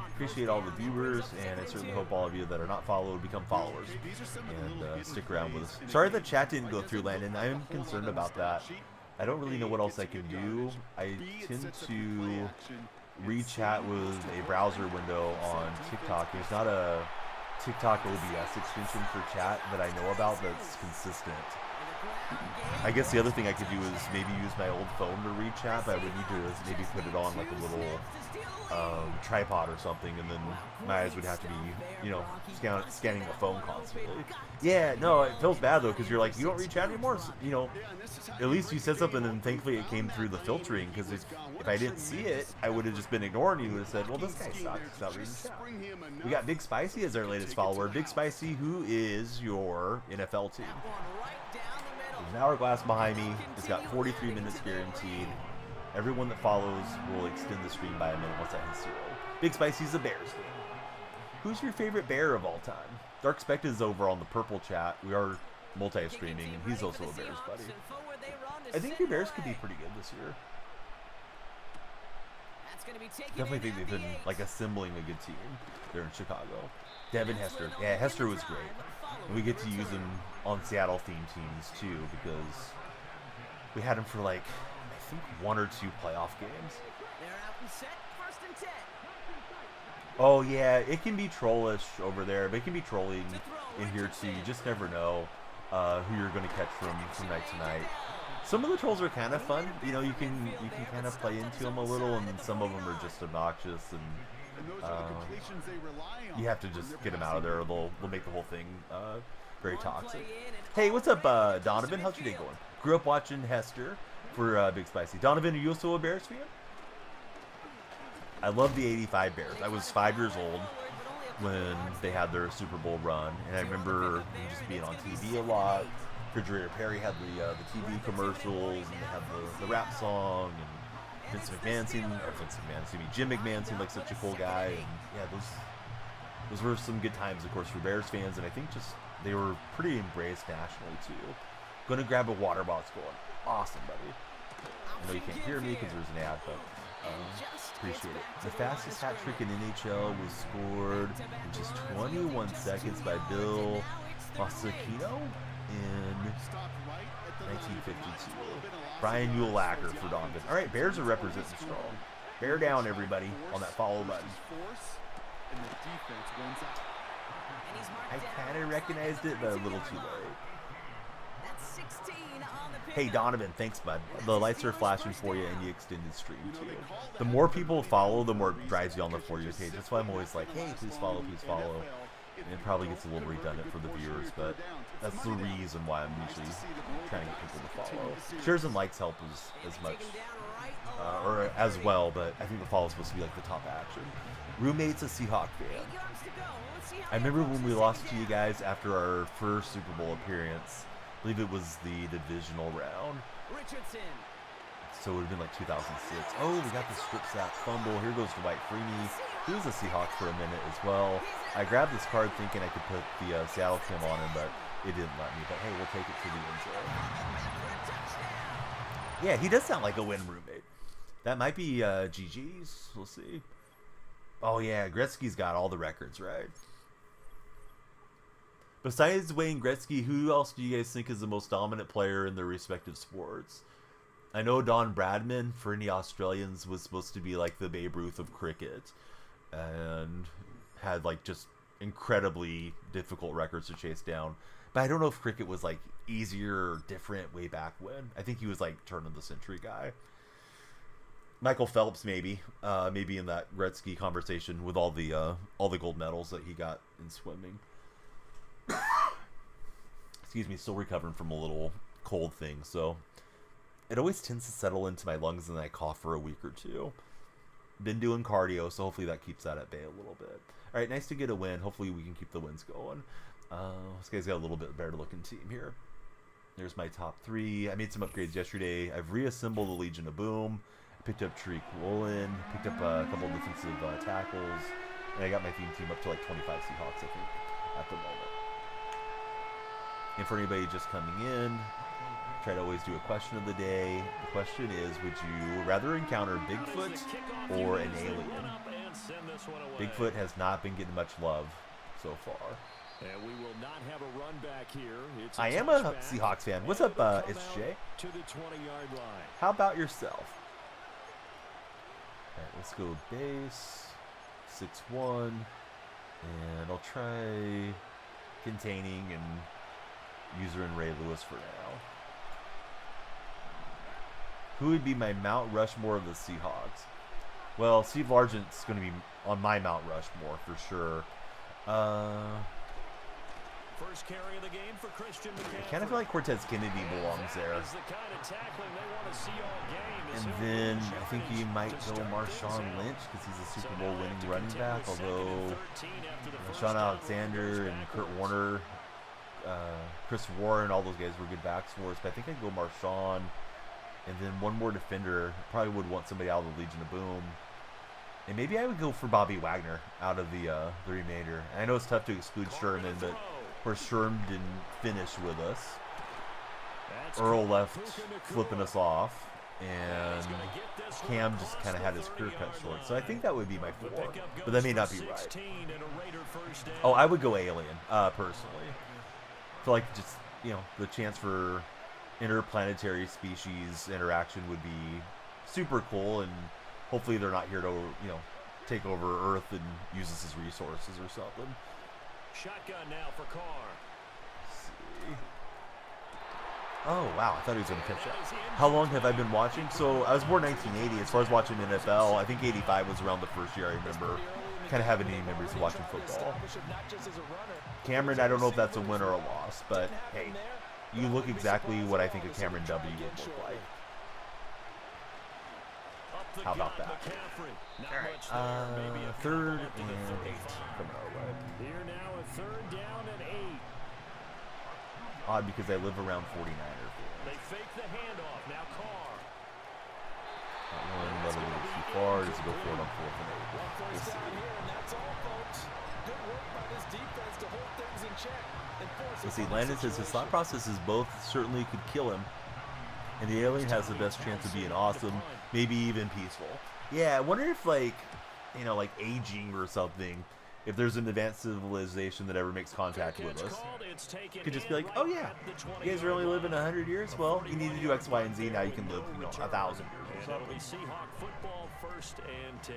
Appreciate all the viewers, and I certainly hope all of you that are not followed become followers and stick around with us. Sorry the chat didn't go through, Landon. I am concerned about that. I don't really know what else I can do. I tend to re-chat with a browser window on TikTok. There's not a TikTok OBS extension for chat that I know about that's consistent. I guess the other thing I could do is maybe use my old phone to read chat, but I would need to maybe put it on like a little tripod or something, and then my eyes would have to be, you know, scanning the phone constantly. Yeah, no, it feels bad though, because you're like, you don't read chat anymore, so, you know, at least you said something and thankfully it came through the filtering, because if I didn't see it, I would have just been ignoring you and said, well, this guy sucks, he's not reading chat. We got Big Spicy as our latest follower. Big Spicy, who is your NFL team? There's an hourglass behind me. It's got 43 minutes guaranteed. Everyone that follows will extend the stream by a minute once that hits 0. Big Spicy's a Bears fan. Who's your favorite Bear of all time? Dark Spect is over on the purple chat. We are multi-streaming, and he's also a Bears buddy. I think your Bears could be pretty good this year. Definitely think they've been like assembling a good team there in Chicago. Devin Hester. Yeah, Hester was great. And we get to use him on Seattle themed teams too, because we had him for like, I think 1 or 2 playoff games. They're out and set. 1st and 10. Oh yeah, it can be trollish over there, but it can be trolling in here too. You just never know who you're going to catch from night to night. Some of the trolls are kind of fun. You know, you can kind of play into them a little, and then some of them are just obnoxious, and you have to just get them out of there, or they'll make the whole thing very toxic. Hey, what's up, Donovan? How's your day going? Grew up watching Hester for Big Spicy. Donovan, are you also a Bears fan? I love the '85 Bears. I was 5 years old when they had their Super Bowl run, and I remember just being on TV a lot. Refrigerator Perry had the TV commercials, and they had the rap song, and Jim McMahon seemed like such a cool guy, and yeah, those were some good times, of course, for Bears fans, and I think just they were pretty embraced nationally too. Gonna grab a water bottle. Awesome, buddy. I know you can't hear me because there's an ad, but appreciate it. The fastest hat trick in NHL was scored in just 21 seconds by Bill Masakino in 1952. Brian Uelacker for Donovan. All right, Bears are representing strong. Bear down, everybody, on that follow button. I kind of recognized it, but a little too late. Hey, Donovan, thanks, bud. The lights are flashing for you and the extended stream, too. The more people follow, the more it drives you on the For You page. That's why I'm always like, hey, please follow, please follow. And it probably gets a little redundant for the viewers, but that's the reason why I'm usually trying to get people to follow. Shares and likes help as much, or as well, but I think the follow is supposed to be like the top action. Roommate's a Seahawk fan. I remember when we lost to you guys after our first Super Bowl appearance. I believe it was the divisional round. So it would have been like 2006. Oh, we got the strip sack fumble. Here goes Dwight Freeney. He was a Seahawk for a minute as well. I grabbed this card thinking I could put the Seattle Kim on him, but it didn't let me. But hey, we'll take it to the end zone. Yeah, he does sound like a win roommate. That might be GG's. We'll see. Oh yeah, Gretzky's got all the records, right? Besides Wayne Gretzky, who else do you guys think is the most dominant player in their respective sports? I know Don Bradman, for any Australians, was supposed to be like the Babe Ruth of cricket, and had like just incredibly difficult records to chase down. But I don't know if cricket was like easier or different way back when. I think he was like turn of the century guy. Michael Phelps, maybe in that Gretzky conversation with all the gold medals that he got in swimming. Excuse me, still recovering from a little cold thing, so it always tends to settle into my lungs and then I cough for a week or two. Been doing cardio, so hopefully that keeps that at bay a little bit. All right, nice to get a win. Hopefully we can keep the wins going. This guy's got a little bit better looking team here. There's my top 3. I made some upgrades yesterday. I've reassembled the Legion of Boom. I picked up Tariq Woolen. Picked up a couple defensive tackles. And I got my team up to like 25 Seahawks, I think, at the moment. And for anybody just coming in, try to always do a question of the day. The question is, would you rather encounter Bigfoot or an alien? Bigfoot has not been getting much love so far. And we will not have a run back here. I am a Seahawks fan. What's up, it's Jay? To the 20-yard line. How about yourself? All right, let's go base 6-1, and I'll try containing and user and Ray Lewis for now. Who would be my Mount Rushmore of the Seahawks? Well, Steve Largent's going to be on my Mount Rushmore for sure. First carry of the game for Christian McCaffrey. I kind of feel like Cortez Kennedy belongs there. And then I think he might go Marshawn Lynch because he's a Super Bowl winning running back. Although Sean Alexander and Kurt Warner, Chris Warren, all those guys were good backs for us. But I think I'd go Marshawn. And then one more defender. Probably would want somebody out of the Legion of Boom. And maybe I would go for Bobby Wagner out of the remainder. And I know it's tough to exclude Sherman, but of course Sherm didn't finish with us. Earl left flipping us off. And Cam just kind of had his career cut short. So I think that would be my 4. But that may not be right. Oh, I would go Alien, personally. I feel like just, the chance for interplanetary species interaction would be super cool, and hopefully they're not here to take over Earth and use us as resources or something. Shotgun now for Carr. Let's see. Oh wow, I thought he was going to catch that. How long have I been watching? So I was born 1980. As far as watching NFL, I think 85 was around the first year I remember kind of having any memories of watching football. Cameron, I don't know if that's a win or a loss, but hey, you look exactly what I think a Cameron W would look like. How about that? Alright, 3rd and 8 coming our way. Here now a 3rd down and 8. Odd because I live around 49er. They fake the handoff. Now Carr. That one went a little too far. Just go for it on 4th and 8. We'll see. Let's see, Landon says his thought process is both certainly could kill him. And the alien has the best chance of being awesome, maybe even peaceful. Yeah, I wonder if, like, you know, like aging or something, if there's an advanced civilization that ever makes contact with us, could just be like, oh yeah, you guys are only living 100 years? Well, you need to do X, Y, and Z. Now you can live, you know, 1,000 years or something. Seahawk football, 1st and 10.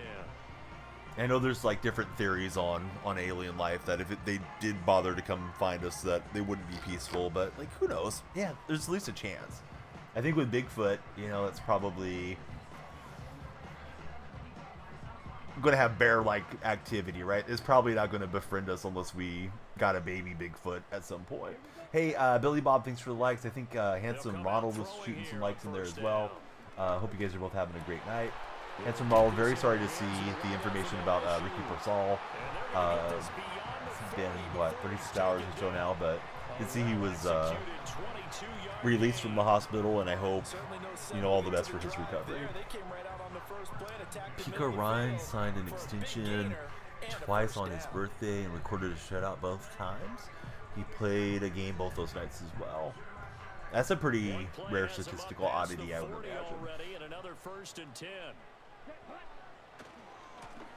I know there's like different theories on alien life, that if they did bother to come find us, that they wouldn't be peaceful, but like, who knows? Yeah, there's at least a chance. I think with Bigfoot, you know, it's probably going to have bear-like activity, right? It's probably not going to befriend us unless we got a baby Bigfoot at some point. Hey, Billy Bob, thanks for the likes. I think Handsome Ronald was shooting some likes in there as well. Hope you guys are both having a great night. Handsome Ronald, very sorry to see the information about Ricky Persall. It's been, what, 36 hours or so now, but you can see he was released from the hospital, and I hope, you know, all the best for his recovery. Pico Ryan signed an extension twice on his birthday and recorded a shutout both times. He played a game both those nights as well. That's a pretty rare statistical oddity, I would imagine.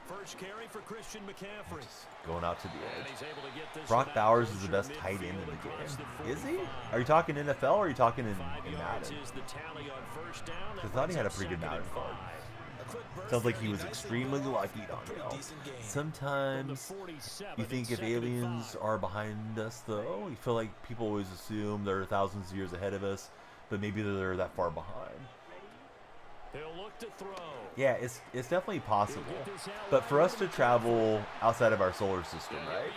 First carry for Christian McCaffrey. Just going out to the edge. Brock Bowers is the best tight end in the game. Is he? Are you talking NFL or are you talking in Madden? I thought he had a pretty good Madden card. Sounds like he was extremely lucky, Daniel. Sometimes you think if aliens are behind us, though, you feel like people always assume they're thousands of years ahead of us, but maybe they're that far behind. He'll look to throw. Yeah, it's definitely possible. But for us to travel outside of our solar system, right?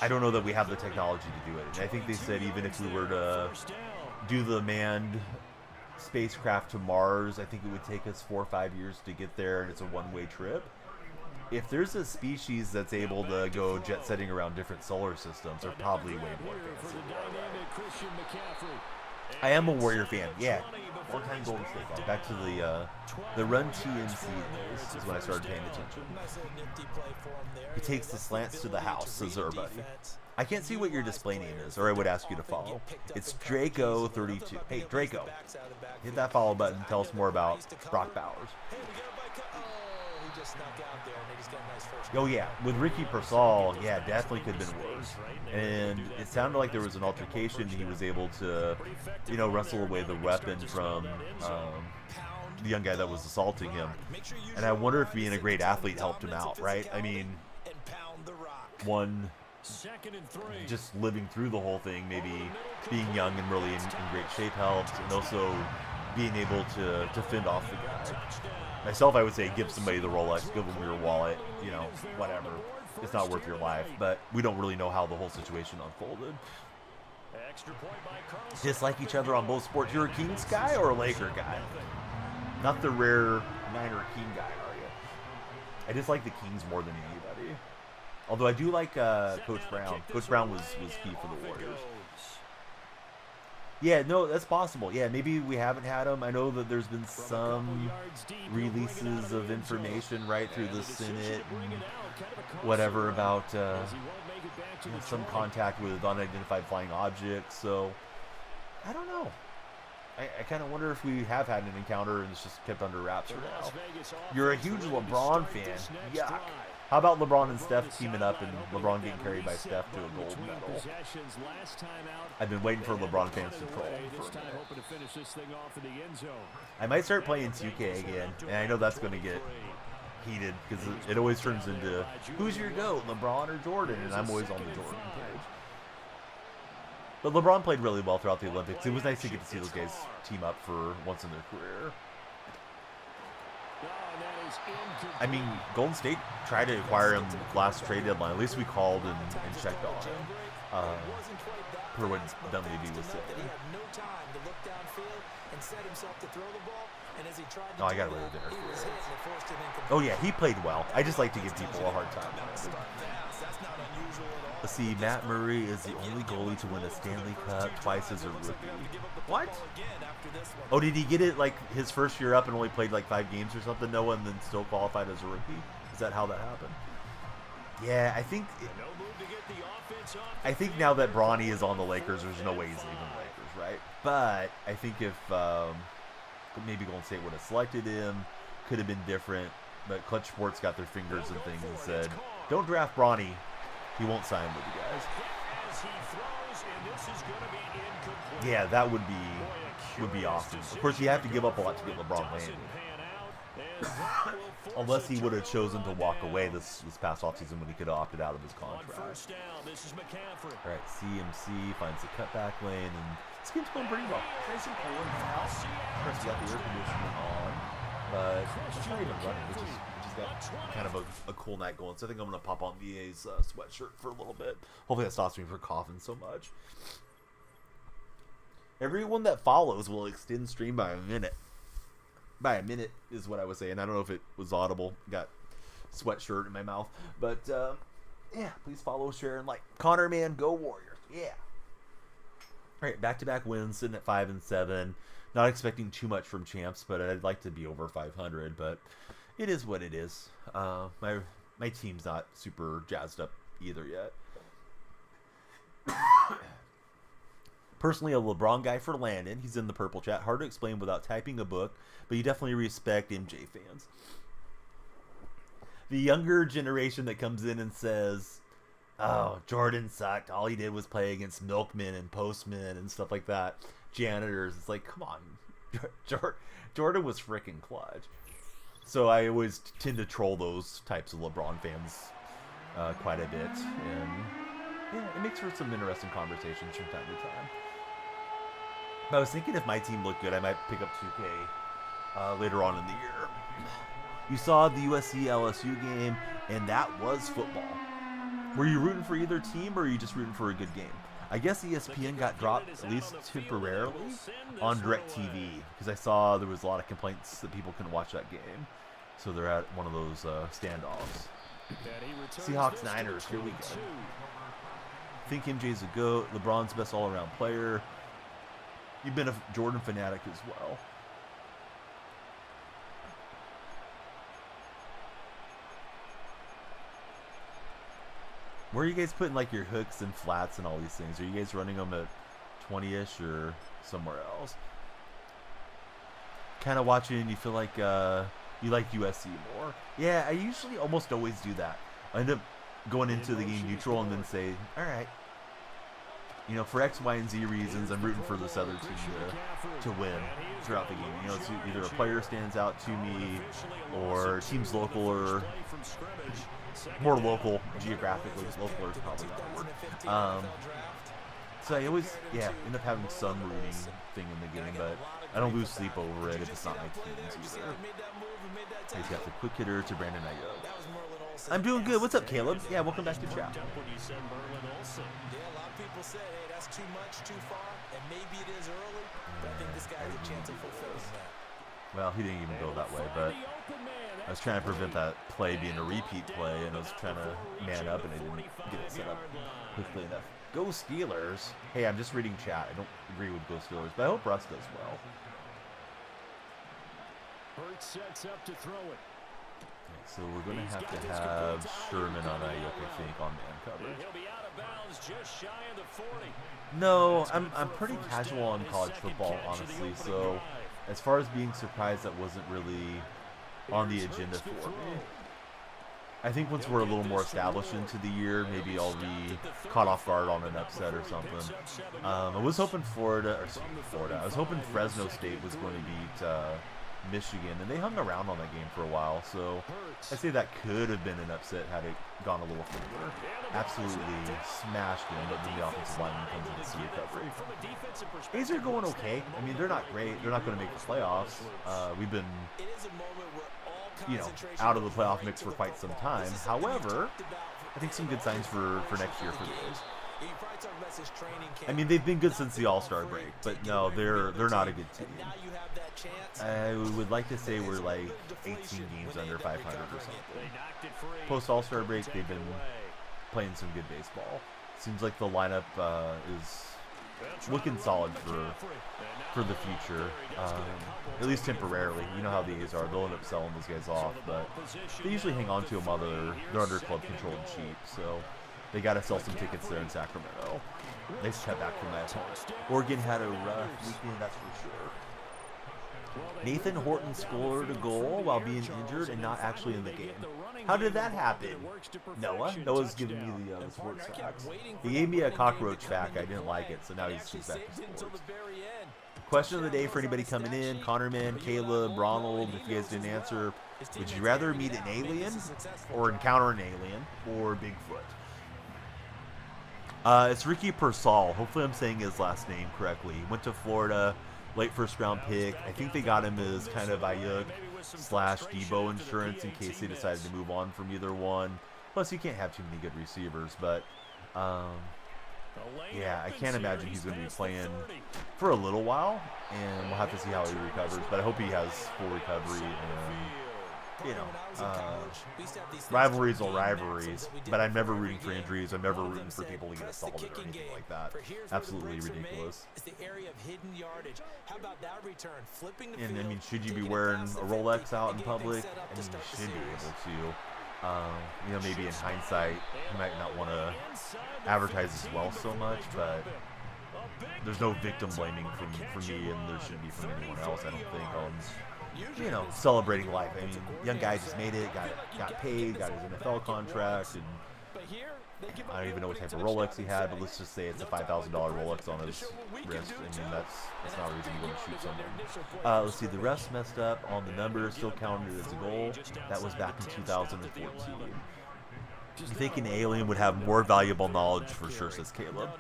I don't know that we have the technology to do it. And I think they said even if we were to do the manned spacecraft to Mars, I think it would take us 4 or 5 years to get there, and it's a one-way trip. If there's a species that's able to go jet setting around different solar systems, they're probably way more advanced. I am a Warrior fan, yeah. One-time Golden State fan. Back to the Run TNC days is when I started paying attention. He takes the slants to the house, says our buddy. I can't see what your display name is, or I would ask you to follow. It's Draco32. Hey, Draco, hit that follow button. Tell us more about Brock Bowers. Oh yeah, with Ricky Persall, yeah, definitely could have been worse. And it sounded like there was an altercation. He was able to, you know, wrestle away the weapon from the young guy that was assaulting him. And I wonder if being a great athlete helped him out, right? I mean, one, just living through the whole thing, maybe being young and really in great shape helped, and also being able to fend off the guy. Myself, I would say give somebody the Rolex, give them your wallet, you know, whatever. It's not worth your life, but we don't really know how the whole situation unfolded. Dislike each other on both sports. You're a Kings guy or a Laker guy? Not the rare Niner King guy, are you? I dislike the Kings more than anybody. Although I do like Coach Brown. Coach Brown was key for the Warriors. Yeah, no, that's possible. Yeah, maybe we haven't had him. I know that there's been some releases of information right through the Senate and whatever about you know, some contact with unidentified flying objects. So I don't know. I kind of wonder if we have had an encounter and it's just kept under wraps for now. You're a huge LeBron fan. Yuck. How about LeBron and Steph teaming up and LeBron getting carried by Steph to a gold medal? I've been waiting for LeBron fans to troll for a minute. I might start playing 2K again, and I know that's going to get heated because it always turns into who's your GOAT, LeBron or Jordan, and I'm always on the Jordan page. But LeBron played really well throughout the Olympics. It was nice to get to see those guys team up for once in their career. I mean, Golden State tried to acquire him last trade deadline. At least we called and checked on him. Per what Dunleavy was saying. Oh, I got it right there. Oh yeah, he played well. I just like to give people a hard time. Let's see, Matt Murray is the only goalie to win a Stanley Cup twice as a rookie. What? Oh, did he get it like his first year up and only played like 5 games or something? No one then still qualified as a rookie? Is that how that happened? Yeah, I think now that Bronny is on the Lakers, there's no way he's leaving the Lakers, right? But I think if maybe Golden State would have selected him, could have been different. But Clutch Sports got their fingers and things and said, don't draft Bronny. He won't sign with you guys. Yeah, that would be awesome. Of course, you have to give up a lot to get LeBron landed. Unless he would have chosen to walk away this past offseason when he could have opted out of his contract. All right, CMC finds the cutback lane, and this game's going pretty well. Nice and cool and fast. Of course, we got the air conditioning on, but it's not even running, which is got kind of a cool night going. So I think I'm going to pop on VA's sweatshirt for a little bit. Hopefully that stops me from coughing so much. Everyone that follows will extend stream by a minute. By a minute is what I was saying. I don't know if it was audible. Got sweatshirt in my mouth. But, yeah, please follow, share, and like. Connor, man, go Warriors. Yeah. All right, back-to-back wins, sitting at 5-7. Not expecting too much from Champs, but I'd like to be over 500. But it is what it is. My team's not super jazzed up either yet. Personally, a LeBron guy for Landon. He's in the purple chat. Hard to explain without typing a book, but you definitely respect MJ fans. The younger generation that comes in and says, oh, Jordan sucked. All he did was play against milkmen and postmen and stuff like that. Janitors. It's like, come on. Jordan was freaking clutch. So I always tend to troll those types of LeBron fans quite a bit. And yeah, it makes for some interesting conversations from time to time. But I was thinking if my team looked good, I might pick up 2K later on in the year. You saw the USC LSU game, and that was football. Were you rooting for either team, or are you just rooting for a good game? I guess ESPN got dropped, at least temporarily, on DirecTV, because I saw there was a lot of complaints that people couldn't watch that game. So they're at one of those standoffs. Seahawks Niners, here we go. I think MJ's a GOAT. LeBron's the best all-around player. You've been a Jordan fanatic as well. Where are you guys putting like your hooks and flats and all these things? Are you guys running them at 20-ish or somewhere else? Kind of watching and you feel like you like USC more. Yeah, I usually almost always do that. I end up going into the game neutral and then say, all right, you know, for X, Y, and Z reasons, I'm rooting for this other team to win throughout the game. You know, it's either a player stands out to me or team's local or more local geographically. Local is probably not the word. So I always, end up having some rooting thing in the game, but I don't lose sleep over it if it's not my team's either. He's got the quick hitter to Brandon Ayuk. I'm doing good. What's up, Caleb? Yeah, welcome back to chat. Yeah, a lot of people said, hey, that's too much, too far, and maybe it is early, but I think this guy has a chance of fulfilling that. Well, he didn't even go that way, but I was trying to prevent that play being a repeat play, and I was trying to man up, and I didn't get it set up quickly enough. Go Steelers. Hey, I'm just reading chat. I don't agree with Go Steelers, but I hope Russ does well. Hurts sets up to throw it. So we're going to have Sherman on Ayuk, I think, on man coverage. He'll be out of bounds just shy of the 40. No, I'm pretty casual on college football, honestly. So as far as being surprised, that wasn't really on the agenda for me. I think once we're a little more established into the year, maybe I'll be caught off guard on an upset or something. I was hoping I was hoping Fresno State was going to beat Michigan, and they hung around on that game for a while, so I'd say that could have been an upset had it gone a little further. Absolutely smashed him, but then the offensive lineman comes in to see recovery. A's are going okay. I mean, they're not great. They're not going to make the playoffs. We've been, out of the playoff mix for quite some time. However, I think some good signs for next year for the A's. I mean, they've been good since the All-Star break, but no, they're not a good team. I would like to say we're like 18 games under 500 or something. Post All-Star break, they've been playing some good baseball. Seems like the lineup is looking solid for the future, at least temporarily. You know how the A's are; they'll end up selling those guys off, but they usually hang on to them while they're under club control and cheap. So they got to sell some tickets there in Sacramento. Nice cut back from that. Oregon had a rough weekend, that's for sure. Nathan Horton scored a goal while being injured and not actually in the game. How did that happen? Noah's giving me the sports facts. He gave me a cockroach fact. I didn't like it, so now he's back to sports. Question of the day for anybody coming in: Connorman, Caleb, Ronald. If you guys didn't answer, would you rather meet an alien or encounter an alien or Bigfoot? It's Ricky Persall. Hopefully I'm saying his last name correctly. He went to Florida. Late first round pick. I think they got him as kind of Ayuk / Debo insurance in case they decided to move on from either one. Plus, you can't have too many good receivers, but yeah, I can't imagine he's going to be playing for a little while, and we'll have to see how he recovers. But I hope he has full recovery and, you know, rivalries are rivalries, but I'm never rooting for injuries. I'm never rooting for people to get assaulted or anything like that. Absolutely ridiculous. And I mean, should you be wearing a Rolex out in public? I mean, you should be able to. You know, maybe in hindsight, you might not want to advertise as well so much, but there's no victim blaming from me, and there shouldn't be from anyone else, I don't think, on, you know, celebrating life. I mean, young guy just made it, got paid, got his NFL contract, and I don't even know what type of Rolex he had, but let's just say it's a $5,000 Rolex on his wrist. I mean, that's not a reason to go and shoot someone. Let's see, the refs messed up on the numbers, still counted as a goal. That was back in 2014. You think an alien would have more valuable knowledge for sure, says Caleb.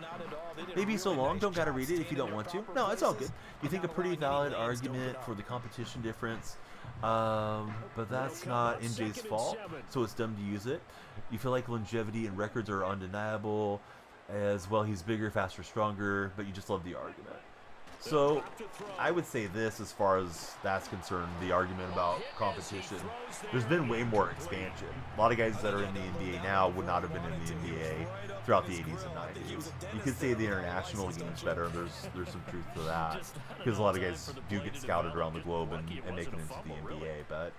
Maybe so long, don't gotta read it if you don't want to. No, it's all good. You think a pretty valid argument for the competition difference, but that's not MJ's fault, so it's dumb to use it. You feel like longevity and records are undeniable, as well he's bigger, faster, stronger, but you just love the argument. So I would say this, as far as that's concerned, the argument about competition, there's been way more expansion. A lot of guys that are in the NBA now would not have been in the NBA throughout the 80s and 90s. You could say the international game's better, there's some truth to that, because a lot of guys do get scouted around the globe and make it into the NBA. But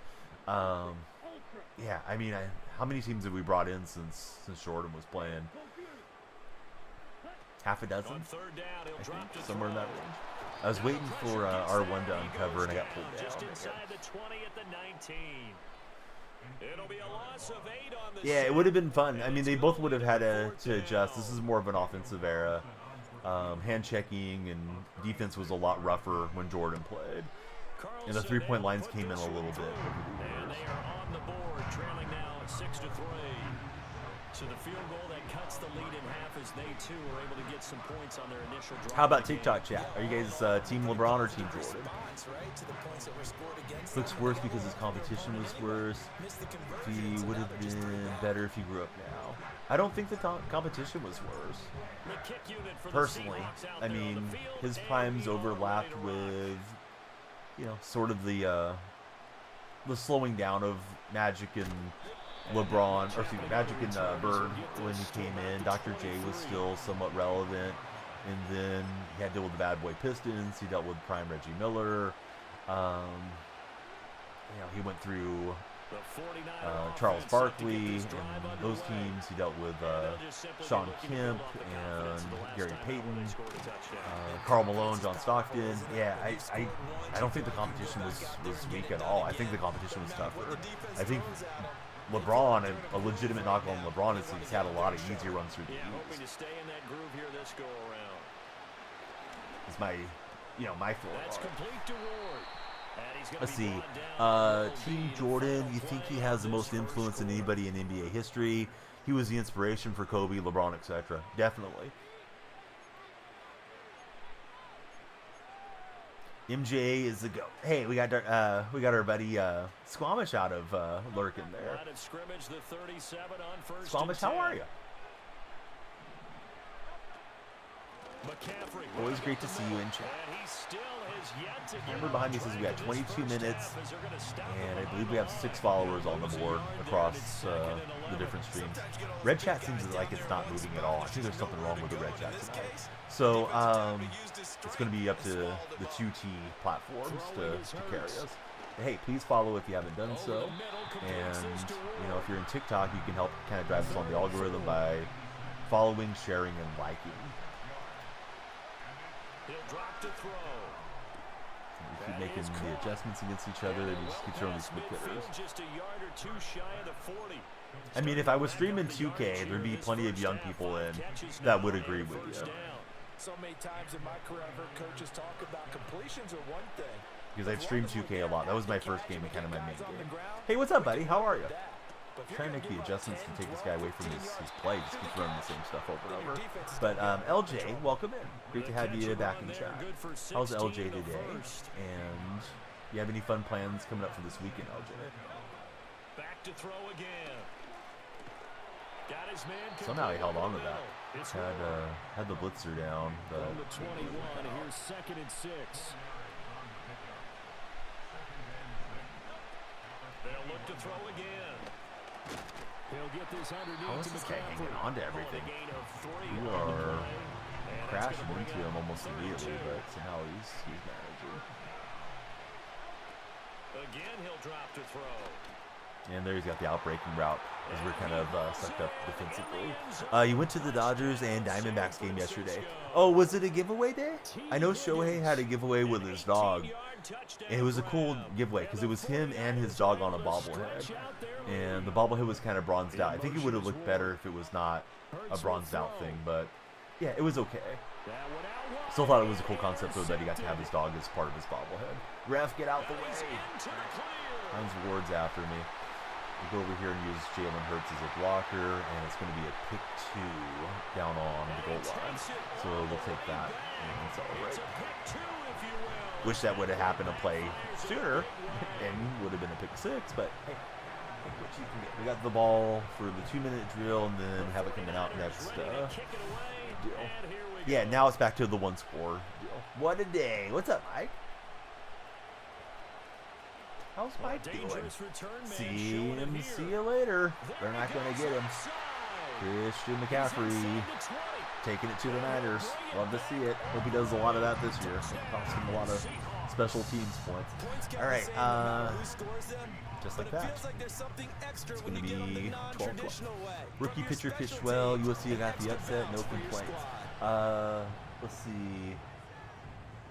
yeah, I mean, how many teams have we brought in since Jordan was playing? Half a dozen, I think, somewhere in that range. I was waiting for R1 to uncover, and I got pulled down. Yeah, it would have been fun. I mean, they both would have had to adjust. This is more of an offensive era. Hand checking and defense was a lot rougher when Jordan played. And the three-point lines came in a little bit over the years. They are on the board, trailing now at 6-3. So the field goal that cuts the lead in half as they too are able to get some points on their initial drive. How about TikTok chat? Are you guys Team LeBron or Team Jordan? Looks worse because his competition was worse. He would have been better if he grew up now. I don't think the competition was worse. Personally, I mean, his primes overlapped with, you know, sort of the slowing down of Magic and LeBron, or excuse me, Magic and Bird when he came in. Dr. J was still somewhat relevant, and then he had to deal with the bad boy Pistons. He dealt with prime Reggie Miller. You know, he went through Charles Barkley and those teams. He dealt with Sean Kemp and Gary Payton, Karl Malone, John Stockton. Yeah, I don't think the competition was weak at all. I think the competition was tougher. I think LeBron, a legitimate knock on LeBron, is he's had a lot of easier runs through the East. It's my, you know, my floor. Let's see. Team Jordan, you think he has the most influence in anybody in NBA history? He was the inspiration for Kobe, LeBron, etc. Definitely. MJ is the GOAT. Hey, we got our buddy Squamish out of lurking there. Squamish, how are you? McCaffrey. Always great to see you in chat. And he still has yet to Amber behind me says we got 22 minutes, and I believe we have 6 followers on the board across the different streams. Red chat seems like it's not moving at all. I think there's something wrong with the red chat tonight. So it's going to be up to the 2T platforms to carry us. Hey, please follow if you haven't done so. And, you know, if you're in TikTok, you can help kind of drive us on the algorithm by following, sharing, and liking. He'll drop to throw. We keep making the adjustments against each other, and we just keep throwing these quick hitters. Just a yard or two shy of the 40. I mean, if I was streaming 2K, there'd be plenty of young people in that would agree with you. So many times in my career, I've heard coaches talk about completions are one thing. Because I've streamed 2K a lot. That was my first game and kind of my main game. Hey, what's up, buddy? How are you? Trying to make the adjustments to take this guy away from his play. Just keeps running the same stuff over and over. But LJ, welcome in. Great to have you back in the chat. How's LJ today? And you have any fun plans coming up for this weekend, LJ? Back to throw again. Got his man. Somehow he held on to that. Had the blitzer down, but From the 21, here's 2nd and 6. They'll look to throw again. He'll get this underneath. how is this guy hanging on to everything? Gain of 3 We on the are play. And crashing that's into gonna him bring almost up immediately, 32. but somehow he's managing. Again, he'll drop to throw. And there he's got the outbreaking route as we're kind of sucked up defensively. You went to the Dodgers and Diamondbacks game yesterday. Oh, was it a giveaway day? I know Shohei had a giveaway with his dog. And it was a cool giveaway because it was him and his dog on a bobblehead. And the bobblehead was kind of bronzed out. I think it would have looked better if it was not a bronzed out thing, but yeah, it was okay. Still thought it was a cool concept though that he got to have his dog as part of his bobblehead. Ref, get out the way. Hines Ward's after me. We'll go over here and use Jalen Hurts as a blocker, and it's going to be a pick 2 down on the goal line. So we'll take that and celebrate. Wish that would have happened to play sooner, and would have been a pick 6, but hey, take what you can get. We got the ball for the 2-minute drill, and then have it coming out next deal. Yeah, now it's back to the 1-score deal. What a day. What's up, Mike? How's Mike doing? See you later. They're not going to get him. Christian McCaffrey taking it to the Niners. Love to see it. Hope he does a lot of that this year. Costs him a lot of special teams points. All right. Just like that. It's going to be 12-12. Rookie pitcher pitched well. USC got the upset. No complaints. Let's see.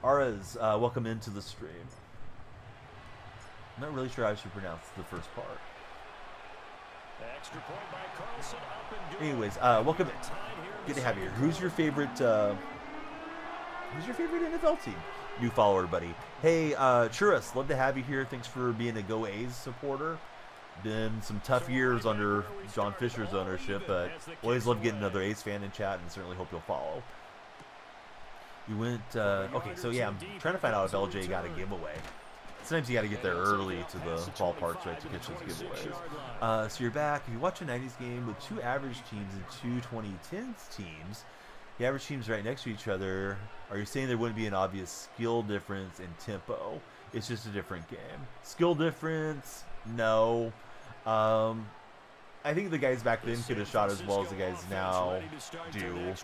Aras, welcome into the stream. I'm not really sure how I should pronounce the first part. Extra point by Carlson, up and good. Anyways, welcome in. Good to have you here. Who's your favorite NFL team? New follower, buddy. Hey, Churras, love to have you here. Thanks for being a Go A's supporter. Been some tough years under John Fisher's ownership, but always love getting another A's fan in chat, and certainly hope you'll follow. You went, okay, so yeah, I'm trying to find out if LJ got a giveaway. Sometimes you got to get there early to the ballparks, right, to catch those giveaways. So you're back. If you watch a 90s game with 2 average teams and 2 2010s teams, the average teams right next to each other, are you saying there wouldn't be an obvious skill difference in tempo? It's just a different game. Skill difference? No. I think the guys back then could have shot as well as the guys now do.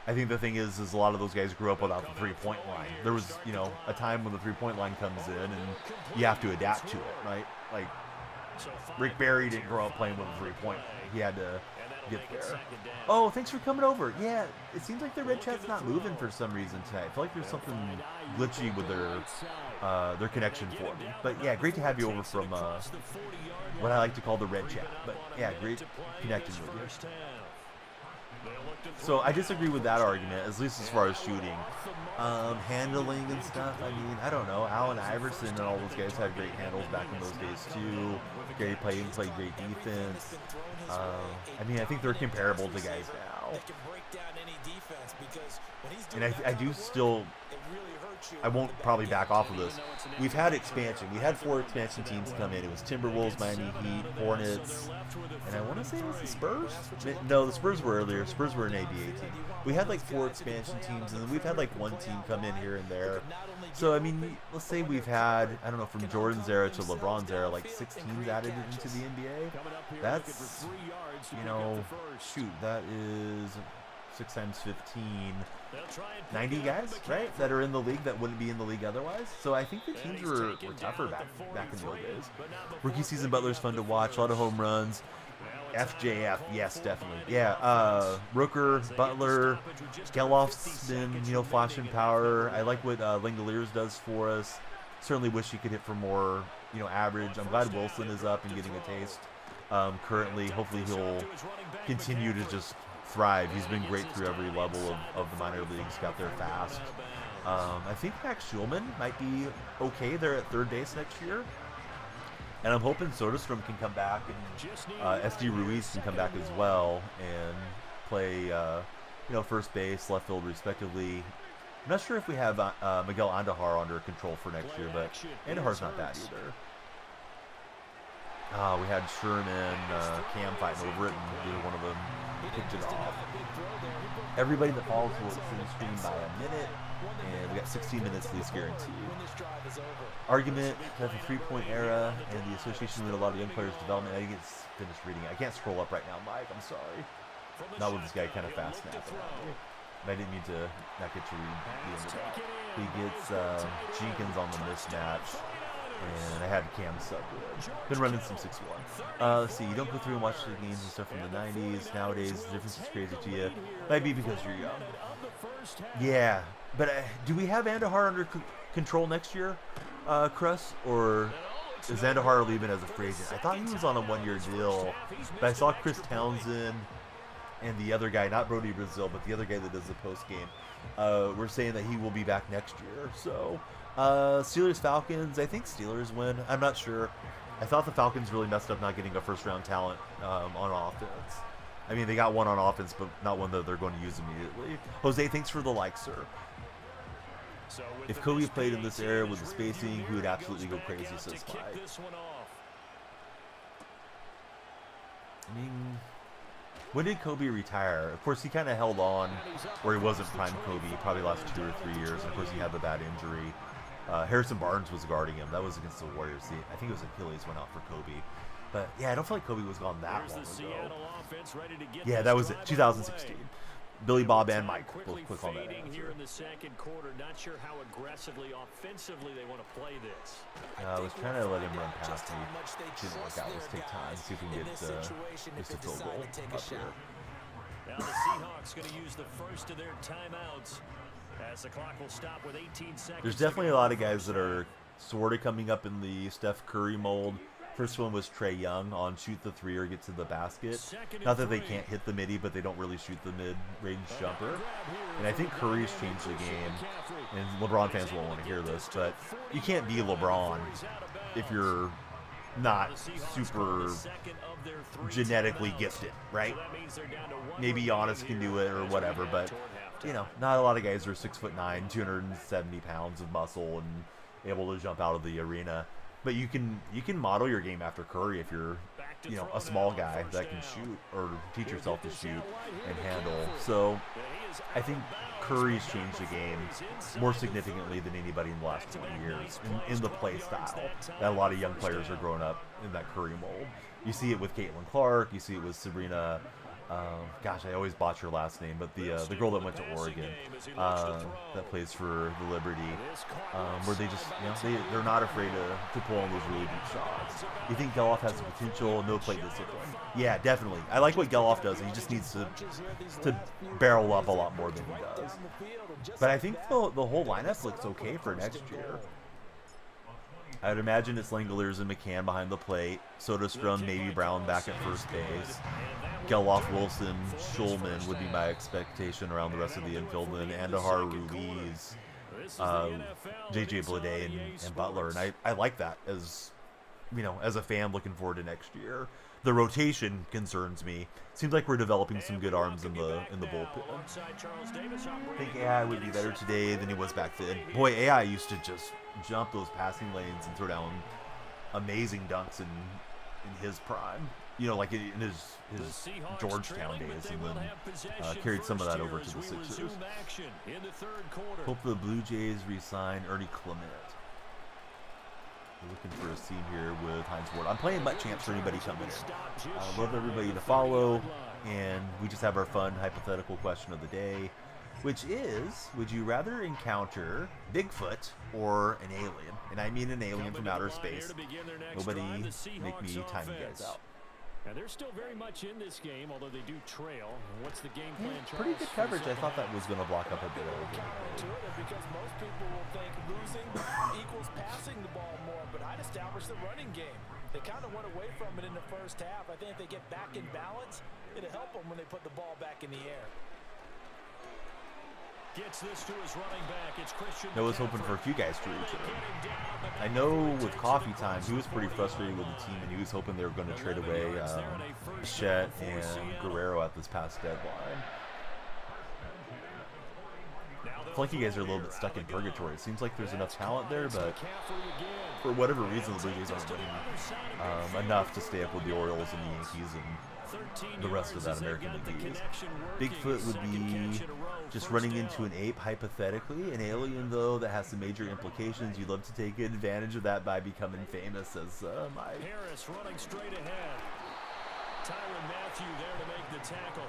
I think the thing is a lot of those guys grew up without the three-point line. There was, you know, a time when the three-point line comes in and you have to adapt to it, right? Like, Rick Barry didn't grow up playing with a three-point line. He had to get there. Oh, thanks for coming over. Yeah, it seems like the red chat's not moving for some reason tonight. I feel like there's something glitchy with their connection for me. But yeah, great to have you over from what I like to call the red chat. But yeah, great connecting with you. So I disagree with that argument, at least as far as shooting. Handling and stuff, I mean, I don't know. Allen Iverson and all those guys had great handles back in those days too. Gary played great defense. I mean, I think they're comparable to guys now. They can break down any defense because when he's doing And I do still, it really hurts you. I won't probably back off of this. We've had expansion. We had 4 expansion teams come in. It was Timberwolves, Miami Heat, Hornets, and I want to say it was the Spurs? No, the Spurs were earlier. Spurs were an ABA team. We had like 4 expansion teams, and then we've had like 1 team come in here and there. So, I mean, let's say we've had, I don't know, from Jordan's era to LeBron's era, like 6 teams added into the NBA. That's, you know, shoot, that is 6 times 15, 90 guys, right, that are in the league that wouldn't be in the league otherwise. So I think the teams were tougher back in the old days. Rookie season Butler's fun to watch, a lot of home runs. FJF, yes, definitely. Yeah, Rooker, Butler, Geloff's been, you know, flashing power. I like what Langoliers does for us. Certainly wish he could hit for more, you know, average. I'm glad Wilson is up and getting a taste. Currently, hopefully he'll continue to just thrive. He's been great through every level of the minor leagues. Got there fast. I think Max Schulman might be okay there at third base next year. And I'm hoping Soderstrom can come back, and SD Ruiz can come back as well and play, you know, first base, left field, respectively. I'm not sure if we have Miguel Andahar under control for next year, but Andahar's not bad either. We had Sherman, Cam fighting over it, and neither one of them picked it off. Everybody that follows will see the stream by a minute, and we got 16 minutes least guaranteed. Argument that the 3-point era and the association with a lot of young players' development. I didn't get finished reading it. I can't scroll up right now, Mike. I'm sorry. Not with this guy kind of fast snapping at me. I didn't mean to not get to read the end of that. He gets Jenkins on the mismatch. And I had Cam sub. Been running some 6-1. Let's see, you don't go through and watch the games and stuff from the 90s. Nowadays, the difference is crazy to you. Might be because you're young. Yeah, but do we have Andahar under control next year, Krus? Or is Andahar leaving as a free agent? I thought he was on a 1-year deal, but I saw Chris Townsend and the other guy, not Brody Brazil, but the other guy that does the post game, were saying that he will be back next year. So, Steelers Falcons, I think Steelers win. I'm not sure. I thought the Falcons really messed up not getting a first-round talent on offense. I mean, they got one on offense, but not one that they're going to use immediately. Jose, thanks for the like, sir. If Kobe played in this era with the spacing, he would absolutely go crazy, says Mike. I mean, when did Kobe retire? Of course, he kind of held on where he wasn't prime Kobe, probably last 2 or 3 years. Of course, he had the bad injury. Harrison Barnes was guarding him. That was against the Warriors. I think it was Achilles went out for Kobe. But, yeah, I don't feel like Kobe was gone that long ago. Yeah, that was it, 2016. Billy Bob and Mike both click on that answer. Here in the second quarter, not sure how aggressively, offensively they want to play this. I was trying to let him run past me. Didn't work out. Let's take time, see if we can get just a field goal up here. Now the Seahawks going to use the first of their timeouts as the clock will stop with 18 seconds. There's definitely a lot of guys that are sort of coming up in the Steph Curry mold. First one was Trae Young on shoot the 3 or get to the basket. Not that they can't hit the midi, but they don't really shoot the mid-range jumper. And I think Curry's changed the game. And LeBron fans won't want to hear this, but you can't be LeBron if you're not super genetically gifted, right? Maybe Giannis can do it or whatever, but you know, not a lot of guys are 6'9", 270 pounds of muscle and able to jump out of the arena. But you can model your game after Curry if you're, you know, a small guy that can shoot or teach yourself to shoot and handle. So I think Curry's changed the game more significantly than anybody in the last 20 years in the play style that a lot of young players are growing up in that Curry mold. You see it with Caitlin Clark. You see it with Sabrina. Gosh, I always botch her last name, but the girl that went to Oregon that plays for the Liberty, where they just, you know, they're not afraid to pull on those really deep shots. You think Geloff has the potential, no play discipline? Yeah, definitely. I like what Geloff does. He just needs to barrel up a lot more than he does. But I think the whole lineup looks okay for next year. I would imagine it's Langoliers and McCann behind the plate. Soderstrom, maybe Brown back at first base. Geloff, Wilson, Schulman would be my expectation around the rest of the infield. And Andahar, Ruiz, JJ Bleday, and Butler. And I like that as you know, as a fan looking forward to next year. The rotation concerns me. Seems like we're developing some good arms in the bullpen. I think AI would be better today than he was back then. Boy, AI used to just jump those passing lanes and throw down amazing dunks in his prime. You know, like in his Georgetown days, and then carried some of that over to the Sixers. Hope the Blue Jays re-sign Ernie Clement. We're looking for a scene here with Hines Ward. I'm playing MUT Champs for anybody coming in. I love everybody to follow, and we just have our fun hypothetical question of the day, which is, would you rather encounter Bigfoot or an alien? And I mean an alien from outer space. Nobody make me time you guys out. Now they're still very much in this game, although they do trail. What's the game plan, Charles? Pretty good coverage. I thought that was going to block up a bit. Because most people will think losing equals passing the ball more, but I'd establish the running game. They kind of went away from it in the first half. I think if they get back in balance, it'll help them when they put the ball back in the air. Gets this to his running back. It's Christian. I was hoping for a few guys to reach him. I know with coffee time, he was pretty frustrated with the team, and he was hoping they were going to trade away Bichette and Guerrero at this past deadline. I feel like you guys are a little bit stuck in purgatory. It seems like there's enough talent there, but for whatever reason, the Blue Jays aren't winning enough to stay up with the Orioles and the Yankees and the rest of that American League East. Bigfoot would be just running into an ape, hypothetically. An alien, though, that has some major implications. You'd love to take advantage of that by becoming famous as Mike. Harris running straight ahead. Tyrann Mathieu there to make the tackle.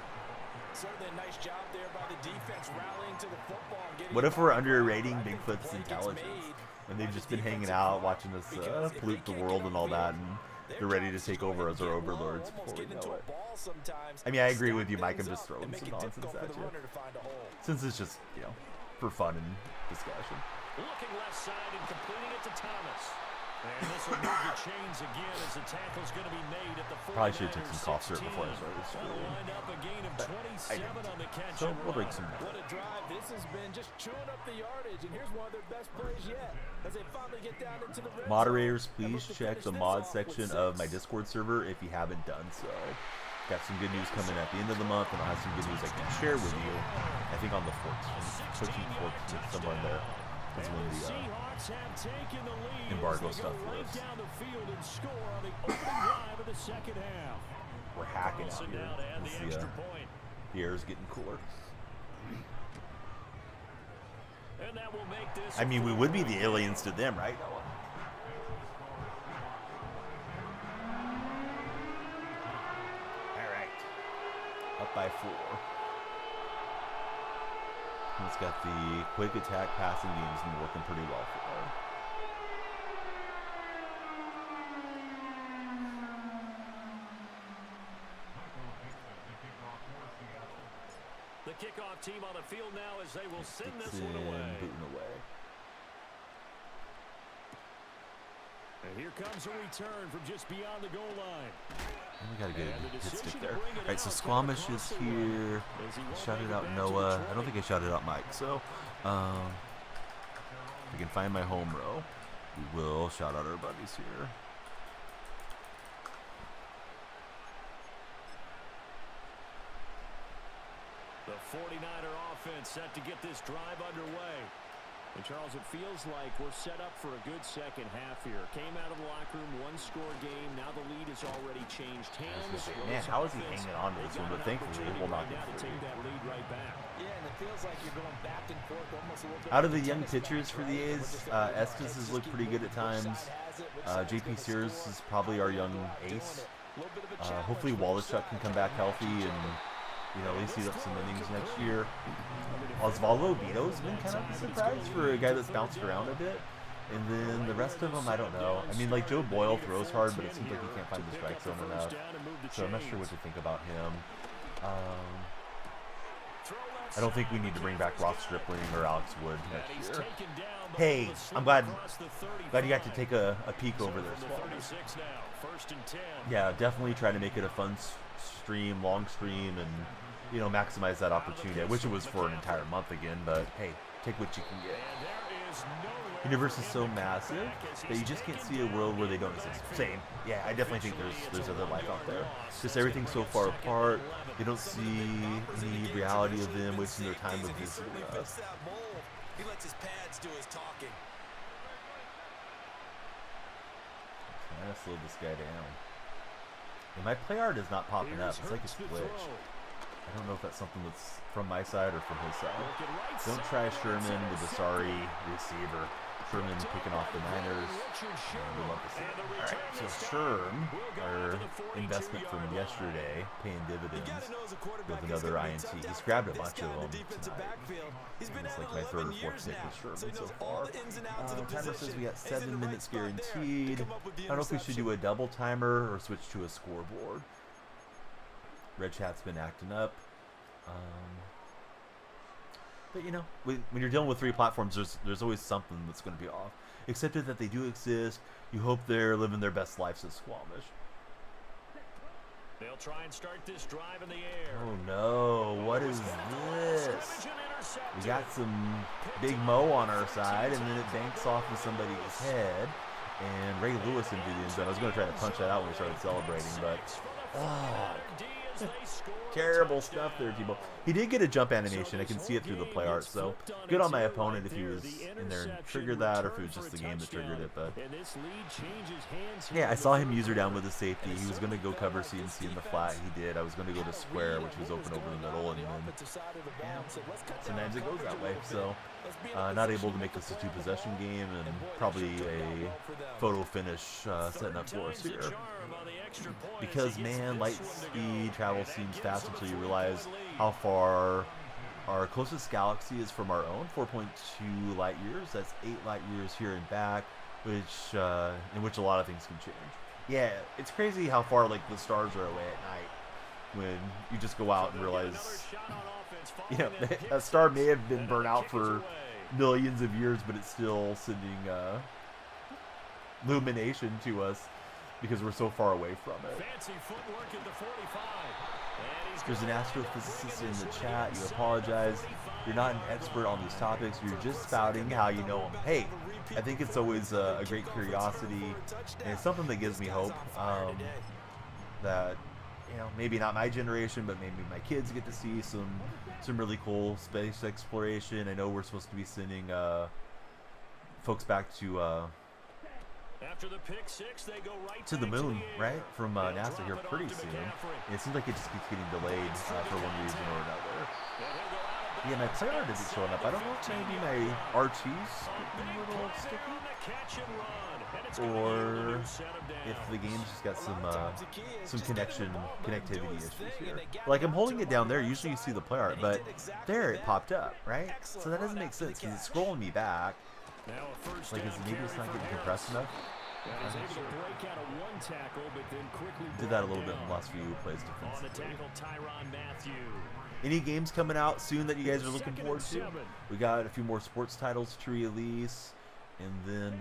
Certainly a nice job there by the defense rallying to the football. And getting what if we're underrating Bigfoot's intelligence? And they've just been hanging out, watching us pollute the world and all that, and they're ready to take over as our overlords before we know it. I mean, I agree with you, Mike. I'm just throwing some nonsense at you. Since it's just, you know, for fun and discussion. Looking left side and completing it to Thomas. And this will move the chains again as the tackle's going to be made at the 49ers. Probably should have taken some cough syrup before I started screwing. So we'll drink some more. What a drive this has been, just chewing up the yardage, and here's one of their best plays yet as they finally get down into the red Moderators, please check the mod section of my Discord server if you haven't done so. Got some good news coming at the end of the month, and I'll have some good news I can share with you. I think on the 14th, 14th, somewhere in there. That's when the embargo stuff lifts. We're hacking out here. The air's getting cooler. I mean, we would be the aliens to them, right? All right. Up by 4. He's got the quick attack passing game's been working pretty well for him. The kickoff team on the field now as they will send this one away. Booting away. And here comes a return from just beyond the goal line. And we got a good hit stick there. All right, so Squamish is here. I shouted out Noah. I don't think I shouted out Mike. So, if I can find my home row, we will shout out our buddies here. The 49er offense set to get this drive underway. And Charles, it feels like we're set up for a good second half here. Came out of the locker room, 1-score game. Now the lead has already changed hands. Man, how is he hanging on to this one? But thankfully, it will not get through. That lead right back. Yeah, and it feels like you're going back and forth almost a little bit. Out of the young pitchers for the A's, Estes has looked pretty good at times. JP Sears is probably our young ace. Hopefully Wallachuk can come back healthy and, you know, at least heat up some innings next year. Osvaldo Bito's been kind of a surprise for a guy that's bounced around a bit. And then the rest of them, I don't know. I mean, like, Joe Boyle throws hard, but it seems like he can't find the strike zone enough. So I'm not sure what to think about him. I don't think we need to bring back Ross Stripling or Alex Wood next year. Hey, I'm glad you got to take a peek over there, Squad. Yeah, definitely try to make it a fun stream, long stream, and, you know, maximize that opportunity. I wish it was for an entire month again, but hey, take what you can get. And there is nowhere universe is so massive that you just can't see a world where they don't exist. Same. Yeah, I definitely think there's other life out there. Just everything's so far apart. You don't see any reality of them wasting their time with visiting us. He lets his pads do his talking. I'm gonna slow this guy down. And my play art is not popping up. It's like it's glitched. I don't know if that's something that's from my side or from his side. Don't try Sherman with a sorry receiver. Sherman picking off the Niners. We love to see it. All right, so Sherm, our investment from yesterday, paying dividends with another INT. He's grabbed a bunch of them tonight. It's like my third or fourth pick with Sherman so far. Timer says we got 7 minutes guaranteed. I don't know if we should do a double timer or switch to a scoreboard. Red Chat's been acting up. But you know, when you're dealing with 3 platforms, there's always something that's going to be off. Accepted that they do exist. You hope they're living their best lives as Squamish. They'll try and start this drive in the air. Oh no, what is this? We got some Big Mo on our side, and then it banks off of somebody's head. And Ray Lewis into the end zone. I was going to try to punch that out when we started celebrating, but terrible stuff there, Tebow. He did get a jump animation. I can see it through the play art, so good on my opponent if he was in there and triggered that, or if it was just the game that triggered it. But yeah, I saw him user down with the safety. He was going to go cover CMC in the flat. He did. I was going to go to square, which was open over the middle, and then sometimes it goes that way. So not able to make this a 2-possession game, and probably a photo finish setting up for us here. Because, man, light speed travel seems fast until you realize how far our closest galaxy is from our own, 4.2 light years. That's 8 light years here and back, which in which a lot of things can change. Yeah, it's crazy how far like the stars are away at night when you just go out and realize, you know, a star may have been burnt out for millions of years, but it's still sending illumination to us because we're so far away from it. There's an astrophysicist in the chat. You apologize. You're not an expert on these topics. You're just spouting how you know them. Hey, I think it's always a great curiosity, and it's something that gives me hope that, you know, maybe not my generation, but maybe my kids get to see some really cool space exploration. I know we're supposed to be sending folks back to after the pick six, they go right to the moon, right, from NASA here pretty soon. And it seems like it just keeps getting delayed for one reason or another. Yeah, my player art isn't showing up. I don't know if maybe my R2's getting a little sticky, or if the game's just got some connectivity issues here. Like, I'm holding it down there. Usually you see the player art, but there it popped up, right? So that doesn't make sense because it's scrolling me back. Like, maybe it's not getting compressed enough. Did that a little bit in the last few plays defensively. Any games coming out soon that you guys are looking forward to? We got a few more sports titles to release, and then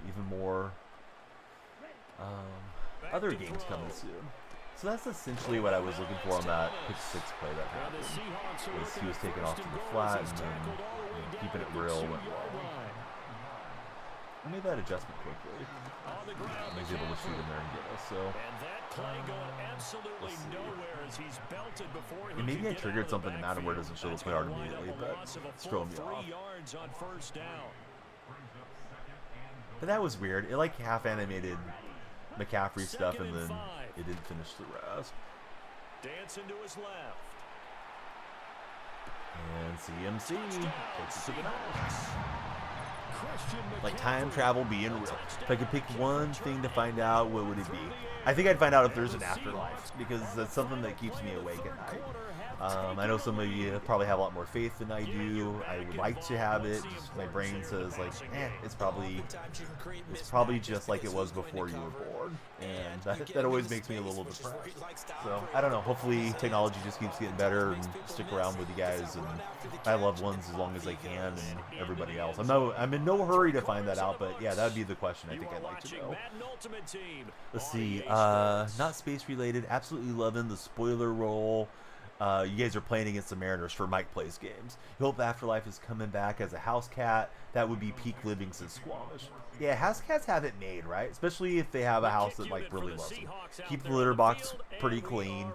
even more other games coming soon. So that's essentially what I was looking for on that pitch 6 play that happened. Was he was taken off to the flat and then keeping it real went well. I made that adjustment quickly. I was able to shoot in there and get us. So let's see. And maybe I triggered something to matter where it doesn't show the play art immediately, but it's throwing me off. But that was weird. It like half animated McCaffrey stuff, and then it didn't finish the rest. Dancing to his left. And CMC takes it to the nose. Like time travel being real. If I could pick one thing to find out, what would it be? I think I'd find out if there's an afterlife, because that's something that keeps me awake at night. I know some of you probably have a lot more faith than I do. I would like to have it. Just my brain says like, it's probably just like it was before you were born, and that always makes me a little depressed. So I don't know. Hopefully technology just keeps getting better and stick around with you guys and my loved ones as long as I can, and everybody else. I'm in no hurry to find that out, but yeah, that would be the question I think I'd like to know. Let's see. Not space related. Absolutely loving the spoiler roll. you guys are playing against the Mariners for Mike Plays Games. You hope Afterlife is coming back as a house cat. That would be peak living, says Squamish. Yeah, house cats have it made, right? Especially if they have a house that like really loves them. Keep the litter box pretty clean,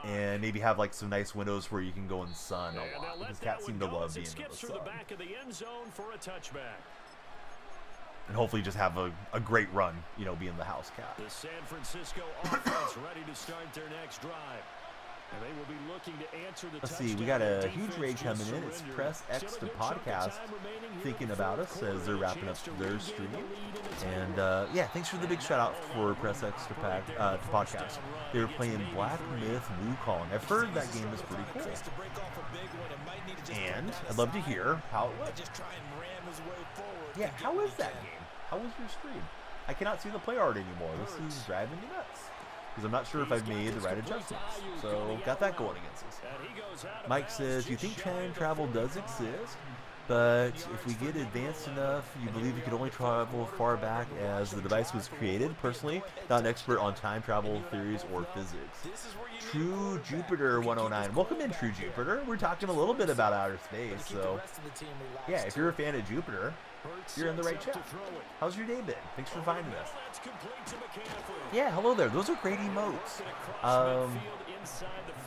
and maybe have like some nice windows where you can go in the sun a lot, because cats seem to love being in the sun. And hopefully just have a great run, you know, being the house cat. The San Francisco offense ready to start their next drive. And they will be looking to answer the Let's see, we got a huge raid coming in. It's Press X to Podcast thinking about us as they're wrapping up their stream. And yeah, thanks for the big shout out for Press X to Podcast. They were playing Black Myth Wukong. I've heard that game is pretty cool. And I'd love to hear how it went. Yeah, how is that game? How was your stream? I cannot see the play art anymore. This is driving me nuts, because I'm not sure if I've made the right adjustments. So, got that going against us. Mike says, you think time travel does exist, but if we get advanced enough, you believe you could only travel far back as the device was created? Personally, not an expert on time travel theories or physics. True Jupiter 109. Welcome in, True Jupiter. We're talking a little bit about outer space, so yeah, if you're a fan of Jupiter, you're in the right chat. How's your day been? Thanks for finding us. Yeah, hello there. Those are great emotes.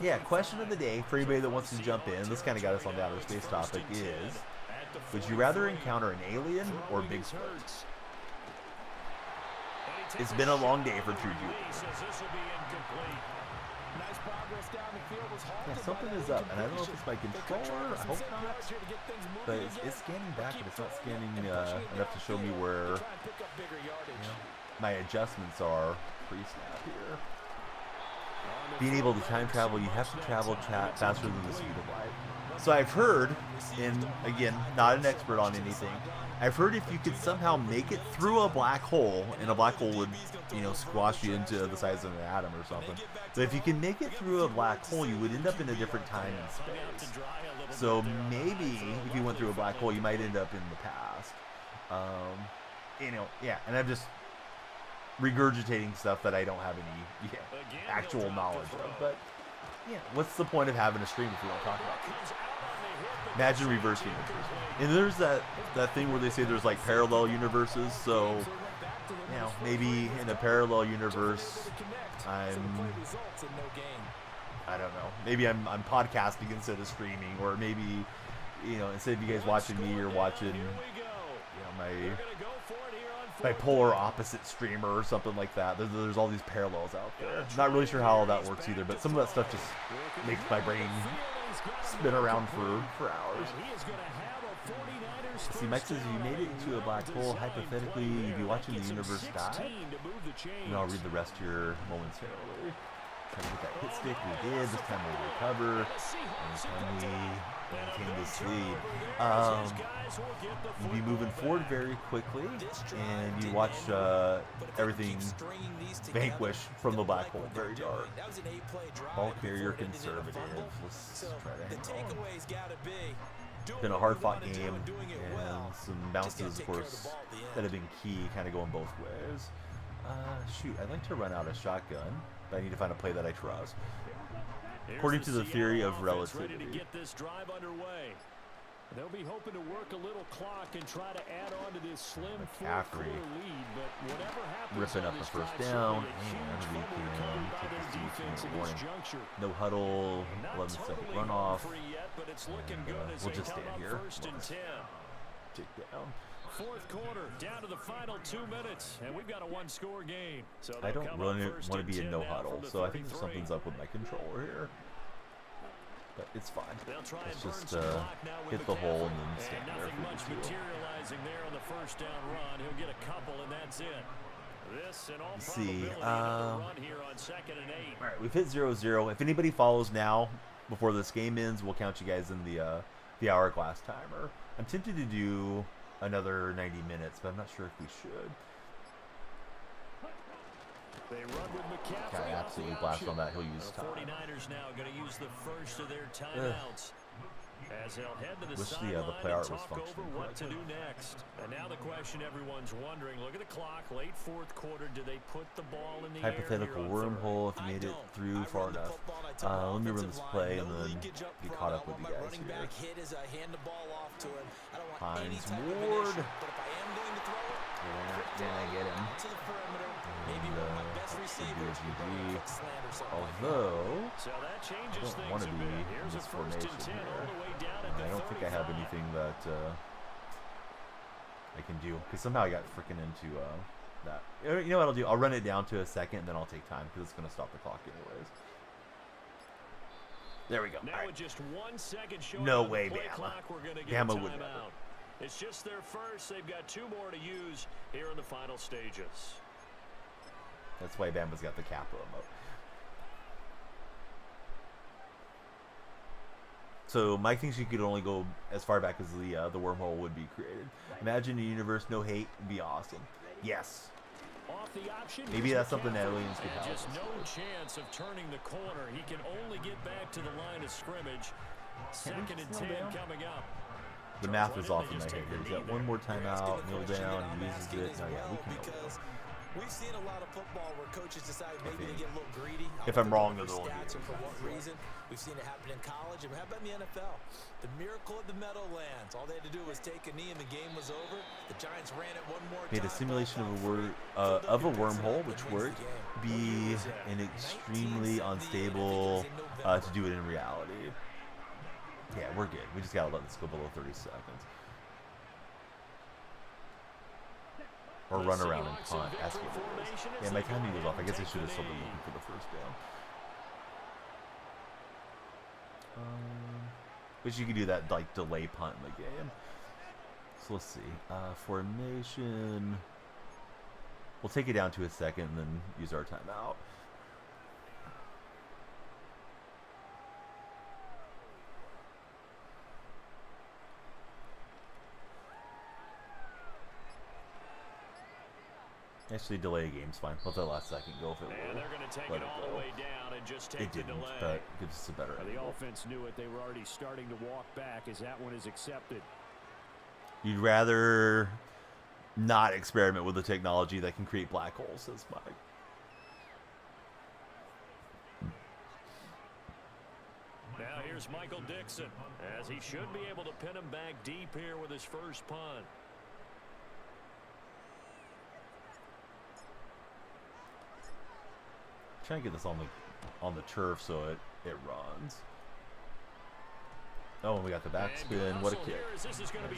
Yeah, question of the day for anybody that wants to jump in. This kind of got us on the outer space topic is, would you rather encounter an alien or Bigfoot? It's been a long day for True Jupiter. Yeah, something is up, and I don't know if it's my controller, I hope not, but it's scanning back, but it's not scanning enough to show me where, you know, my adjustments are pre-snap here. Being able to time travel, you have to travel faster than the speed of light. So I've heard, and again, not an expert on anything, I've heard if you could somehow make it through a black hole, and a black hole would, you know, squash you into the size of an atom or something. But if you can make it through a black hole, you would end up in a different time and space. So maybe if you went through a black hole, you might end up in the past. You know, yeah, and I'm just regurgitating stuff that I don't have any actual knowledge of. But yeah, what's the point of having a stream if we don't talk about it? Imagine reverse universes. And there's that thing where they say there's like parallel universes, so you know, maybe in a parallel universe I don't know, maybe I'm podcasting instead of streaming, or maybe, you know, instead of you guys watching me, you're watching, you know, my polar opposite streamer or something like that. There's all these parallels out there. Not really sure how all that works either, but some of that stuff just makes my brain spin around for hours. See, Mike says you made it into a black hole. Hypothetically, you'd be watching the universe die. And I'll read the rest here momentarily. Trying to get that hit stick. We did. This time we'll recover. And can we maintain this lead? You'd be moving forward very quickly, and you watch everything vanquish from the black hole. Very dark. Ball carrier conservative. Let's try to hang on. Been a hard-fought game, and some bounces, of course, that have been key, kind of going both ways. Shoot, I'd like to run out a shotgun, but I need to find a play that I trust. According to the theory of relativity. They'll be hoping to work a little clock and try to add on to this slim McCaffrey lead, but whatever happens, ripping up the first down, and we can take this to warning. No huddle, 11-second runoff, and we'll just stand here. Tick down. Fourth quarter, down to the final 2 minutes, and we've got a one-score game. So I don't really want to be in no huddle, so I think something's up with my controller here. But it's fine. Let's just hit the hole and then stand there if we need to. Materializing there on the first down run. He'll get a couple, and that's it. This and all Let's see. run here on 2nd and 8. All right, we've hit 0-0. If anybody follows now, before this game ends, we'll count you guys in the hourglass timer. I'm tempted to do another 90 minutes, but I'm not sure if we should. They run with McCaffrey. Guy absolutely blast on that. He'll use time. 49ers now going to use the first of their timeouts. As they'll head to the Wish the sideline player and was talk over functioning what to correctly. do next. And now the question everyone's wondering, look at the clock, late fourth quarter, do they put the ball in the Hypothetical air here on third? wormhole if you made it through far enough. Let me run this play and then get caught up with you guys here. Hines Ward. Then I get him. Should be a GG. Although, So that I changes don't want things to a be bit. in Here's this a first and 10 formation all here. the way down at the I don't think I have 35. anything that I can do. Because somehow I got freaking into that. You know what I'll do? I'll run it down to a second, and then I'll take time, because it's going to stop the clock anyways. There we go. Now All right. with just 1 second showing No on way, the play Bama. clock, we're going to get Bama a would never. timeout. It's just their first. They've got 2 more to use here in the final stages. That's why Bama's got the capo emote. So Mike thinks you could only go as far back as the wormhole would be created. Imagine a universe, no hate, would be awesome. Yes. Off the option, Maybe here's that's something that McCaffrey. aliens could And help just us no with. chance of turning the corner. He can only get back to the line of scrimmage. Second and 10 coming up. The math is off in my head here. He's got one more timeout, kneel down, he uses it. No, yeah, we can go. We've seen a lot of football where coaches decide maybe to get a little greedy. If I'm wrong, they'll do stats it. or for what reason. We've seen it happen in college, and how about in the NFL? The miracle of the Meadowlands. All they had to do was take a knee, and the game was over. The Giants ran it one more Made time. a simulation of a wormhole, which worked, be an extremely unstable to do it in reality. Yeah, we're good. We just gotta let this go below 30 seconds. Or run around and punt. That's what it is. Yeah, my timing was off. I guess I should have still been looking for the first down. But you could do that like delay punt in the game. So let's see. Formation. We'll take it down to a second and then use our timeout. Actually, delay a game's fine. Let that last second go if it And will. they're going to take Let it all go. the way down and just take It the didn't, delay. but gives us a better The angle. offense knew it. They were already starting to walk back as that one is accepted. You'd rather not experiment with the technology that can create black holes, says Mike. Now here's Michael Dixon, as he should be able to pin him back deep here with his first punt. Trying to get this on the turf so it runs. Oh, and we got the backspin. What a kick. So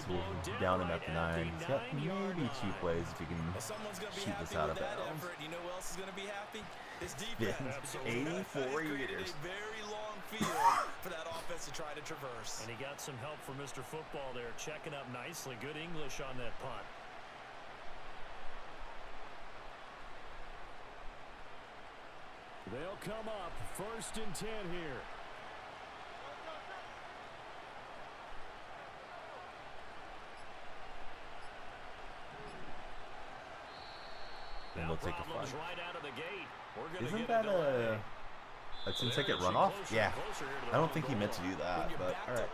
we're down him at the 9. He's got maybe 2 plays if he can shoot this out of bounds. You know who else is going to be happy? His Been defense. 84 Created years. a very long field for that offense to try to traverse. And he got some help from Mr. Football there, checking up nicely. Good English on that punt. They'll come up 1st and 10 here. And they'll take a flag. Right out of the gate. We're gonna Isn't get that delay. a 10-second runoff? Yeah. I don't think he meant to do that, but alright.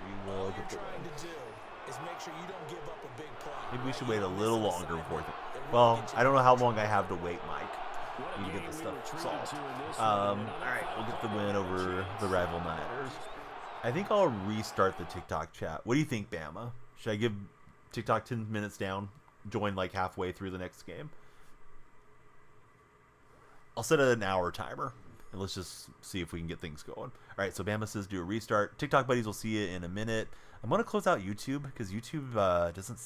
We will get the win. Is make sure you don't give up a big play. Maybe we should wait a little longer before. Well, I don't know how long I have to wait, Mike. Need to get this stuff solved. Alright, we'll get the win over the rival Niners. I think I'll restart the TikTok chat. What do you think, Bama? Should I give TikTok 10 minutes down? Join like halfway through the next game? I'll set an hour timer. And let's just see if we can get things going. Alright, so Bama says do a restart. TikTok buddies will see you in a minute. I'm going to close out YouTube because YouTube doesn't